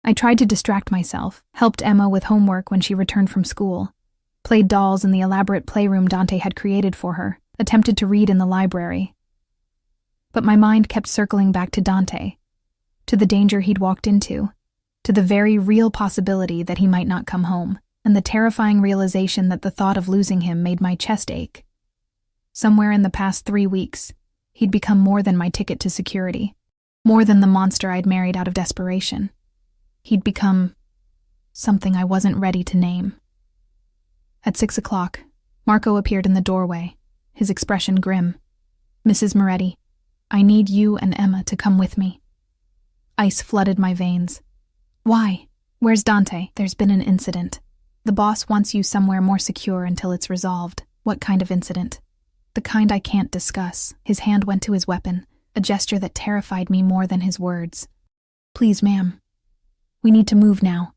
I tried to distract myself, helped Emma with homework when she returned from school, played dolls in the elaborate playroom Dante had created for her, attempted to read in the library. But my mind kept circling back to Dante, to the danger he'd walked into, to the very real possibility that he might not come home, and the terrifying realization that the thought of losing him made my chest ache. Somewhere in the past 3 weeks, he'd become more than my ticket to security, more than the monster I'd married out of desperation. He'd become something I wasn't ready to name. At 6 o'clock, Marco appeared in the doorway, his expression grim. "Mrs. Moretti, I need you and Emma to come with me." Ice flooded my veins. "Why? Where's Dante?" "There's been an incident. The boss wants you somewhere more secure until it's resolved." "What kind of incident?" "The kind I can't discuss." His hand went to his weapon, a gesture that terrified me more than his words. "Please, ma'am. We need to move now."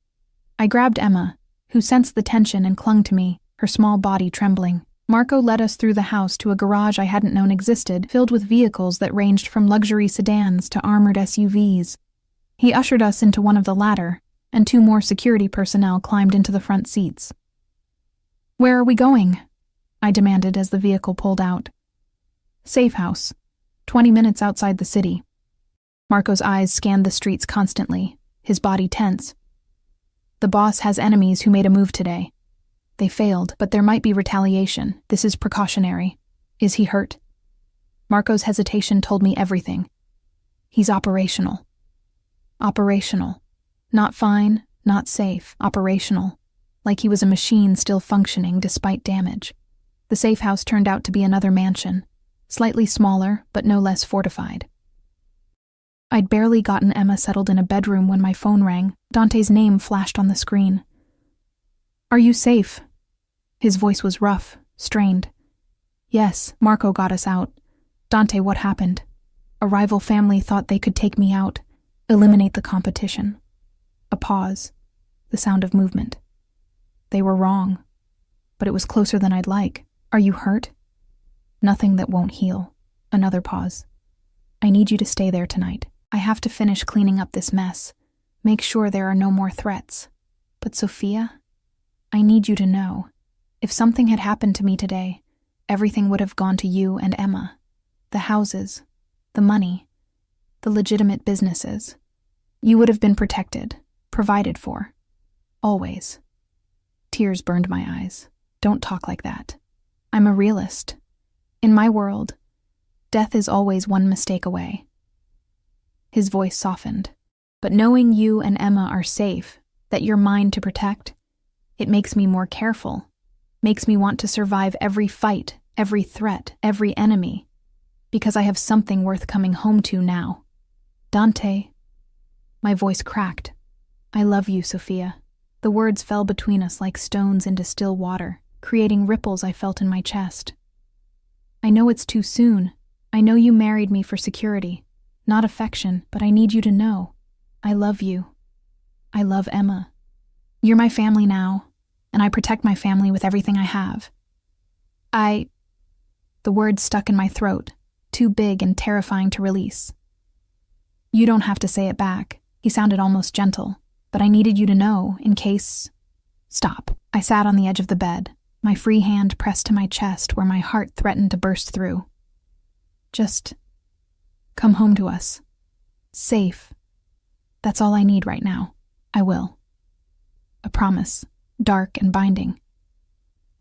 I grabbed Emma, who sensed the tension and clung to me, her small body trembling. Marco led us through the house to a garage I hadn't known existed, filled with vehicles that ranged from luxury sedans to armored SUVs. He ushered us into one of the latter, and 2 more security personnel climbed into the front seats. "Where are we going?" I demanded as the vehicle pulled out. "Safe house, 20 minutes outside the city." Marco's eyes scanned the streets constantly, his body tense. "The boss has enemies who made a move today. They failed, but there might be retaliation. This is precautionary. Is he hurt?" Marco's hesitation told me everything. "He's operational." Operational. Not fine, not safe, operational. Like he was a machine still functioning despite damage. The safe house turned out to be another mansion, slightly smaller but no less fortified. I'd barely gotten Emma settled in a bedroom when my phone rang. Dante's name flashed on the screen. "Are you safe?" His voice was rough, strained. "Yes, Marco got us out." "Dante, what happened?" "A rival family thought they could take me out, eliminate the competition." A pause, the sound of movement. "They were wrong, but it was closer than I'd like." "Are you hurt?" "Nothing that won't heal." Another pause. "I need you to stay there tonight. I have to finish cleaning up this mess, make sure there are no more threats. But Sophia, I need you to know, if something had happened to me today, everything would have gone to you and Emma. The houses, the money, the legitimate businesses. You would have been protected, provided for. Always." Tears burned my eyes. "Don't talk like that. I'm a realist. In my world, death is always one mistake away." His voice softened. "But knowing you and Emma are safe, that you're mine to protect, it makes me more careful, makes me want to survive every fight, every threat, every enemy, because I have something worth coming home to now. Dante." My voice cracked. "I love you, Sophia." The words fell between us like stones into still water, creating ripples I felt in my chest. I know it's too soon. I know you married me for security, not affection, but I need you to know. I love you. I love Emma. You're my family now, and I protect my family with everything I have. The words stuck in my throat, too big and terrifying to release. You don't have to say it back. He sounded almost gentle, but I needed you to know, in case... Stop. I sat on the edge of the bed, my free hand pressed to my chest where my heart threatened to burst through. Just come home to us. Safe. That's all I need right now. I will. A promise, dark and binding.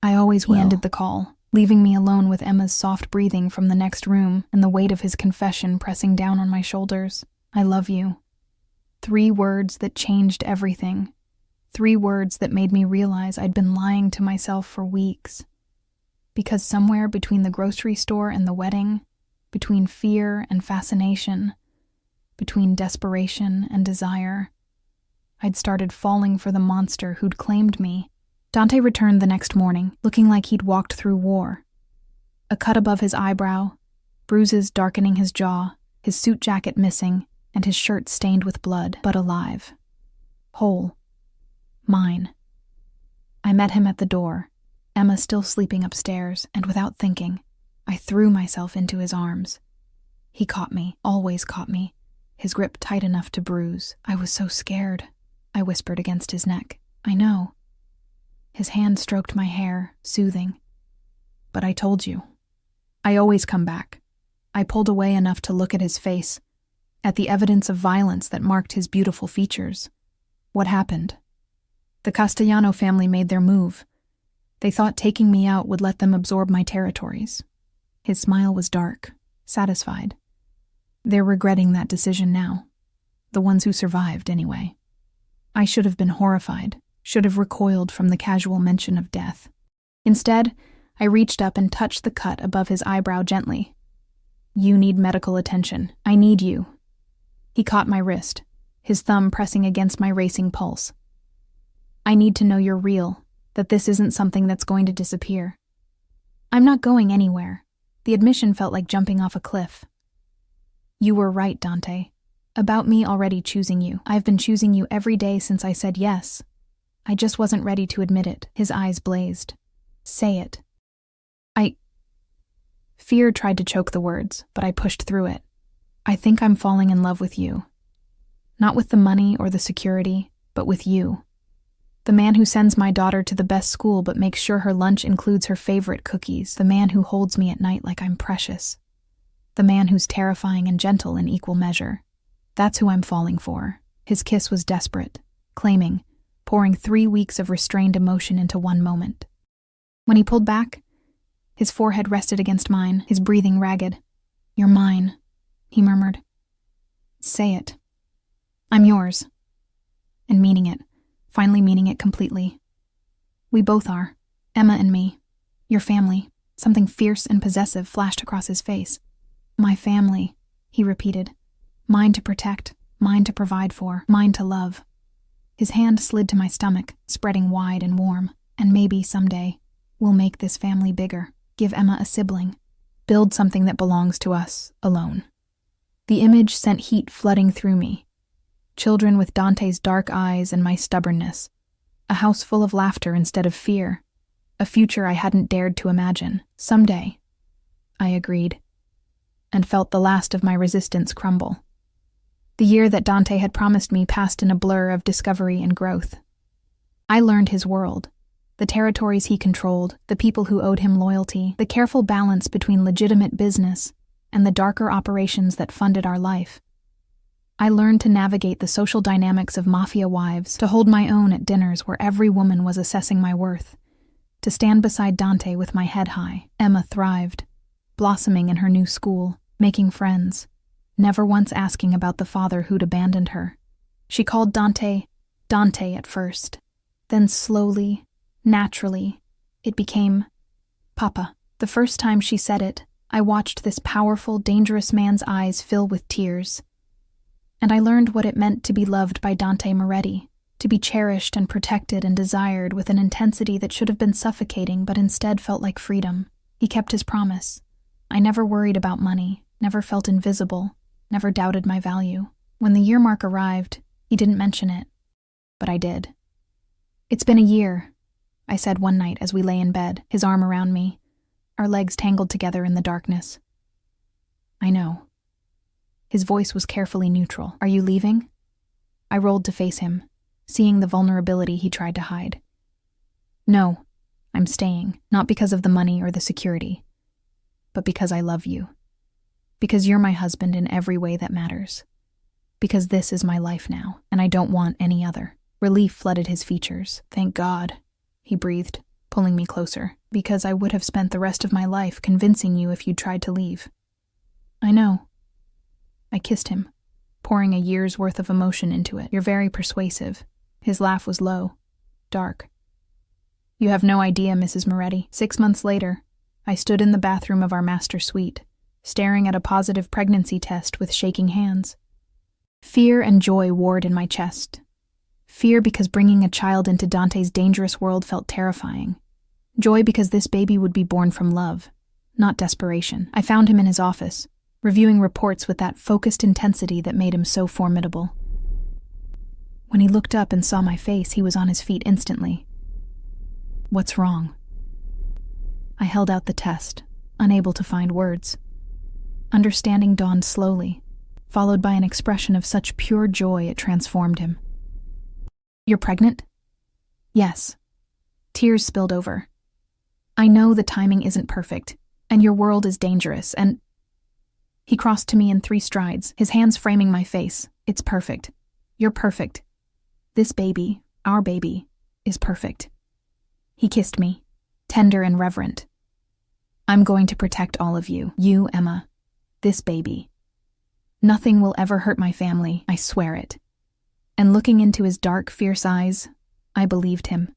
I always will. He ended the call, leaving me alone with Emma's soft breathing from the next room and the weight of his confession pressing down on my shoulders. I love you. 3 words that changed everything. 3 words that made me realize I'd been lying to myself for weeks. Because somewhere between the grocery store and the wedding, between fear and fascination, between desperation and desire, I'd started falling for the monster who'd claimed me. Dante returned the next morning, looking like he'd walked through war. A cut above his eyebrow, bruises darkening his jaw, his suit jacket missing, and his shirt stained with blood, but alive. Whole. Mine. I met him at the door, Emma still sleeping upstairs, and without thinking, I threw myself into his arms. He caught me, always caught me, his grip tight enough to bruise. I was so scared, I whispered against his neck. I know. His hand stroked my hair, soothing. But I told you. I always come back. I pulled away enough to look at his face, at the evidence of violence that marked his beautiful features. What happened? The Castellano family made their move. They thought taking me out would let them absorb my territories. His smile was dark, satisfied. They're regretting that decision now. The ones who survived, anyway. I should have been horrified, should have recoiled from the casual mention of death. Instead, I reached up and touched the cut above his eyebrow gently. You need medical attention. I need you. He caught my wrist, his thumb pressing against my racing pulse. I need to know you're real, that this isn't something that's going to disappear. I'm not going anywhere. The admission felt like jumping off a cliff. You were right, Dante. About me already choosing you. I've been choosing you every day since I said yes. I just wasn't ready to admit it. His eyes blazed. Say it. Fear tried to choke the words, but I pushed through it. I think I'm falling in love with you. Not with the money or the security, but with you. The man who sends my daughter to the best school but makes sure her lunch includes her favorite cookies. The man who holds me at night like I'm precious. The man who's terrifying and gentle in equal measure. That's who I'm falling for. His kiss was desperate, claiming, pouring 3 weeks of restrained emotion into one moment. When he pulled back, his forehead rested against mine, his breathing ragged. You're mine, he murmured. Say it. I'm yours. And meaning it, finally meaning it completely. We both are, Emma and me. Your family. Something fierce and possessive flashed across his face. My family, he repeated. Mine to protect, mine to provide for, mine to love. His hand slid to my stomach, spreading wide and warm. And maybe someday, we'll make this family bigger, give Emma a sibling, build something that belongs to us, alone. The image sent heat flooding through me. Children with Dante's dark eyes and my stubbornness. A house full of laughter instead of fear. A future I hadn't dared to imagine. Someday. I agreed, and felt the last of my resistance crumble. The year that Dante had promised me passed in a blur of discovery and growth. I learned his world, the territories he controlled, the people who owed him loyalty, the careful balance between legitimate business and the darker operations that funded our life. I learned to navigate the social dynamics of Mafia wives, to hold my own at dinners where every woman was assessing my worth, to stand beside Dante with my head high. Emma thrived, blossoming in her new school, making friends, never once asking about the father who'd abandoned her. She called Dante, Dante at first. Then slowly, naturally, it became Papa. The first time she said it, I watched this powerful, dangerous man's eyes fill with tears. And I learned what it meant to be loved by Dante Moretti, to be cherished and protected and desired with an intensity that should have been suffocating but instead felt like freedom. He kept his promise. I never worried about money, never felt invisible, never doubted my value. When the year mark arrived, he didn't mention it, but I did. "It's been a year," I said one night as we lay in bed, his arm around me, our legs tangled together in the darkness. "I know." His voice was carefully neutral. "Are you leaving?" I rolled to face him, seeing the vulnerability he tried to hide. "No, I'm staying, not because of the money or the security, but because I love you. Because you're my husband in every way that matters. Because this is my life now, and I don't want any other." Relief flooded his features. "Thank God," he breathed, pulling me closer. "Because I would have spent the rest of my life convincing you if you'd tried to leave." "I know." I kissed him, pouring a year's worth of emotion into it. "You're very persuasive." His laugh was low, dark. "You have no idea, Mrs. Moretti." 6 months later, I stood in the bathroom of our master suite, staring at a positive pregnancy test with shaking hands. Fear and joy warred in my chest. Fear because bringing a child into Dante's dangerous world felt terrifying. Joy because this baby would be born from love, not desperation. I found him in his office, reviewing reports with that focused intensity that made him so formidable. When he looked up and saw my face, he was on his feet instantly. "What's wrong?" I held out the test, unable to find words. Understanding dawned slowly, followed by an expression of such pure joy it transformed him. "You're pregnant?" "Yes." Tears spilled over. "I know the timing isn't perfect, and your world is dangerous, and—" He crossed to me in 3 strides, his hands framing my face. "It's perfect. You're perfect. This baby, our baby, is perfect." He kissed me, tender and reverent. "I'm going to protect all of you. You, Emma. This baby. Nothing will ever hurt my family, I swear it." And looking into his dark, fierce eyes, I believed him.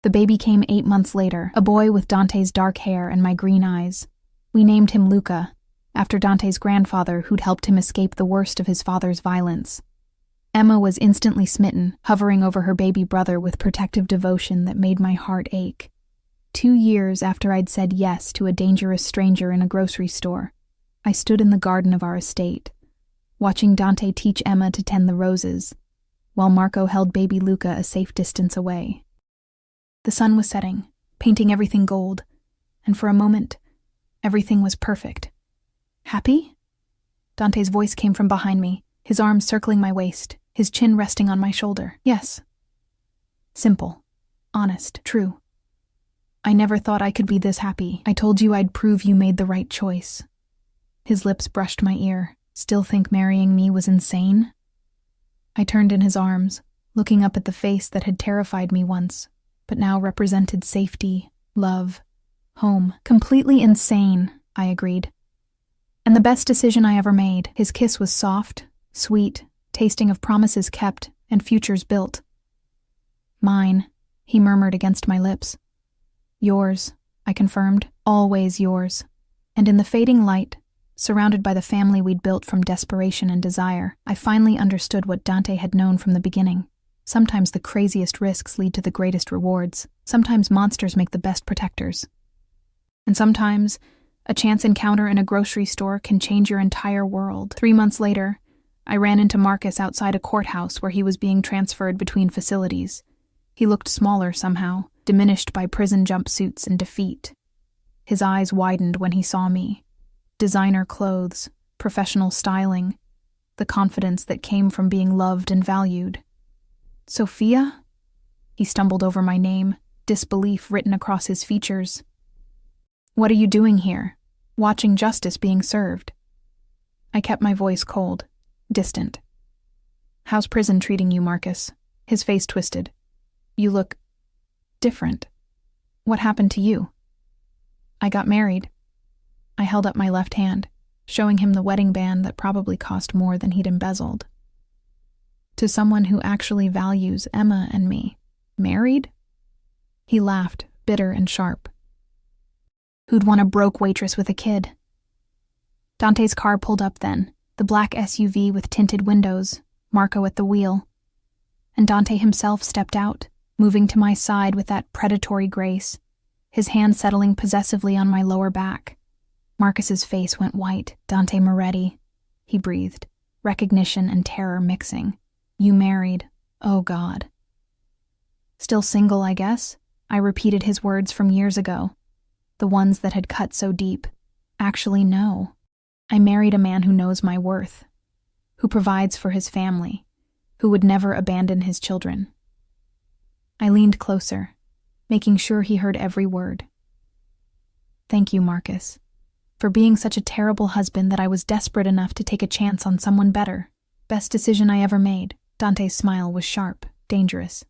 The baby came 8 months later, a boy with Dante's dark hair and my green eyes. We named him Luca, after Dante's grandfather who'd helped him escape the worst of his father's violence. Emma was instantly smitten, hovering over her baby brother with protective devotion that made my heart ache. 2 years after I'd said yes to a dangerous stranger in a grocery store, I stood in the garden of our estate, watching Dante teach Emma to tend the roses, while Marco held baby Luca a safe distance away. The sun was setting, painting everything gold, and for a moment, everything was perfect. "Happy?" Dante's voice came from behind me, his arms circling my waist, his chin resting on my shoulder. "Yes." Simple, honest, true. "I never thought I could be this happy. I told you I'd prove you made the right choice." His lips brushed my ear. "Still think marrying me was insane?" I turned in his arms, looking up at the face that had terrified me once, but now represented safety, love, home. "Completely insane," I agreed. "And the best decision I ever made." His kiss was soft, sweet, tasting of promises kept and futures built. "Mine," he murmured against my lips. "Yours," I confirmed, "always yours." And in the fading light, surrounded by the family we'd built from desperation and desire, I finally understood what Dante had known from the beginning. Sometimes the craziest risks lead to the greatest rewards. Sometimes monsters make the best protectors. And sometimes a chance encounter in a grocery store can change your entire world. 3 months later, I ran into Marcus outside a courthouse where he was being transferred between facilities. He looked smaller somehow, diminished by prison jumpsuits and defeat. His eyes widened when he saw me. Designer clothes, professional styling, the confidence that came from being loved and valued. "Sophia?" He stumbled over my name, disbelief written across his features. "What are you doing here? Watching justice being served." I kept my voice cold, distant. "How's prison treating you, Marcus?" His face twisted. "You look different. What happened to you?" "I got married." I held up my left hand, showing him the wedding band that probably cost more than he'd embezzled. "To someone who actually values Emma and me." "Married?" He laughed, bitter and sharp. "Who'd want a broke waitress with a kid?" Dante's car pulled up then, the black SUV with tinted windows, Marco at the wheel. and Dante himself stepped out, moving to my side with that predatory grace, his hand settling possessively on my lower back. Marcus's face went white. "Dante Moretti," he breathed, recognition and terror mixing. "You married. Oh, God." "Still single, I guess?" I repeated his words from years ago, the ones that had cut so deep. "Actually, no. I married a man who knows my worth, who provides for his family, who would never abandon his children." I leaned closer, making sure he heard every word. "Thank you, Marcus, for being such a terrible husband that I was desperate enough to take a chance on someone better. Best decision I ever made." Dante's smile was sharp, dangerous.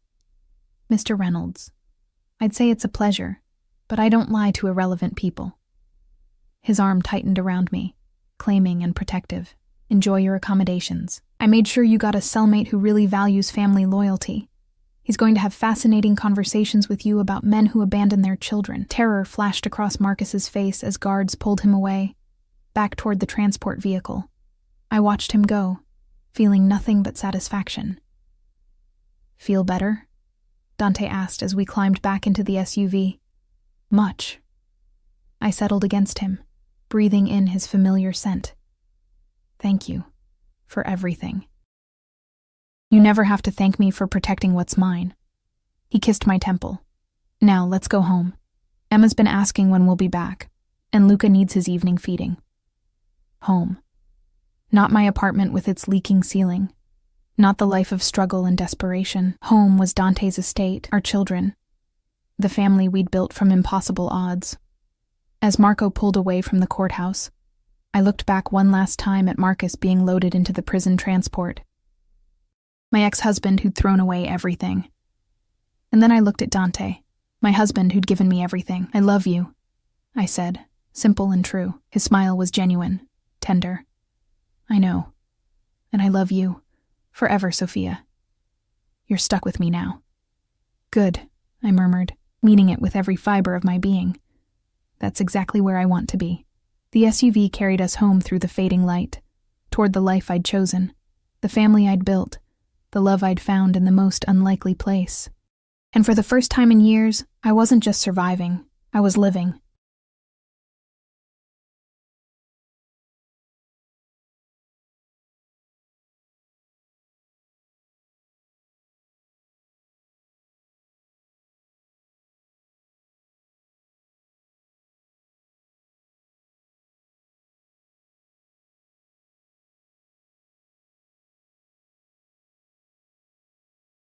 "Mr. Reynolds, I'd say it's a pleasure, but I don't lie to irrelevant people." His arm tightened around me, claiming and protective. "Enjoy your accommodations. I made sure you got a cellmate who really values family loyalty. He's going to have fascinating conversations with you about men who abandon their children." Terror flashed across Marcus's face as guards pulled him away, back toward the transport vehicle. I watched him go, feeling nothing but satisfaction. "Feel better?" Dante asked as we climbed back into the SUV. "Much." I settled against him, breathing in his familiar scent. "Thank you for everything." "You never have to thank me for protecting what's mine." He kissed my temple. "Now, let's go home. Emma's been asking when we'll be back, and Luca needs his evening feeding." Home. Not my apartment with its leaking ceiling. Not the life of struggle and desperation. Home was Dante's estate, our children, the family we'd built from impossible odds. As Marco pulled away from the courthouse, I looked back one last time at Marcus being loaded into the prison transport. My ex-husband who'd thrown away everything. And then I looked at Dante, my husband who'd given me everything. "I love you," I said, simple and true. His smile was genuine, tender. "I know. And I love you. Forever, Sophia. You're stuck with me now." "Good," I murmured, meaning it with every fiber of my being. That's exactly where I want to be. The SUV carried us home through the fading light, toward the life I'd chosen, the family I'd built, the love I'd found in the most unlikely place. And for the first time in years, I wasn't just surviving, I was living.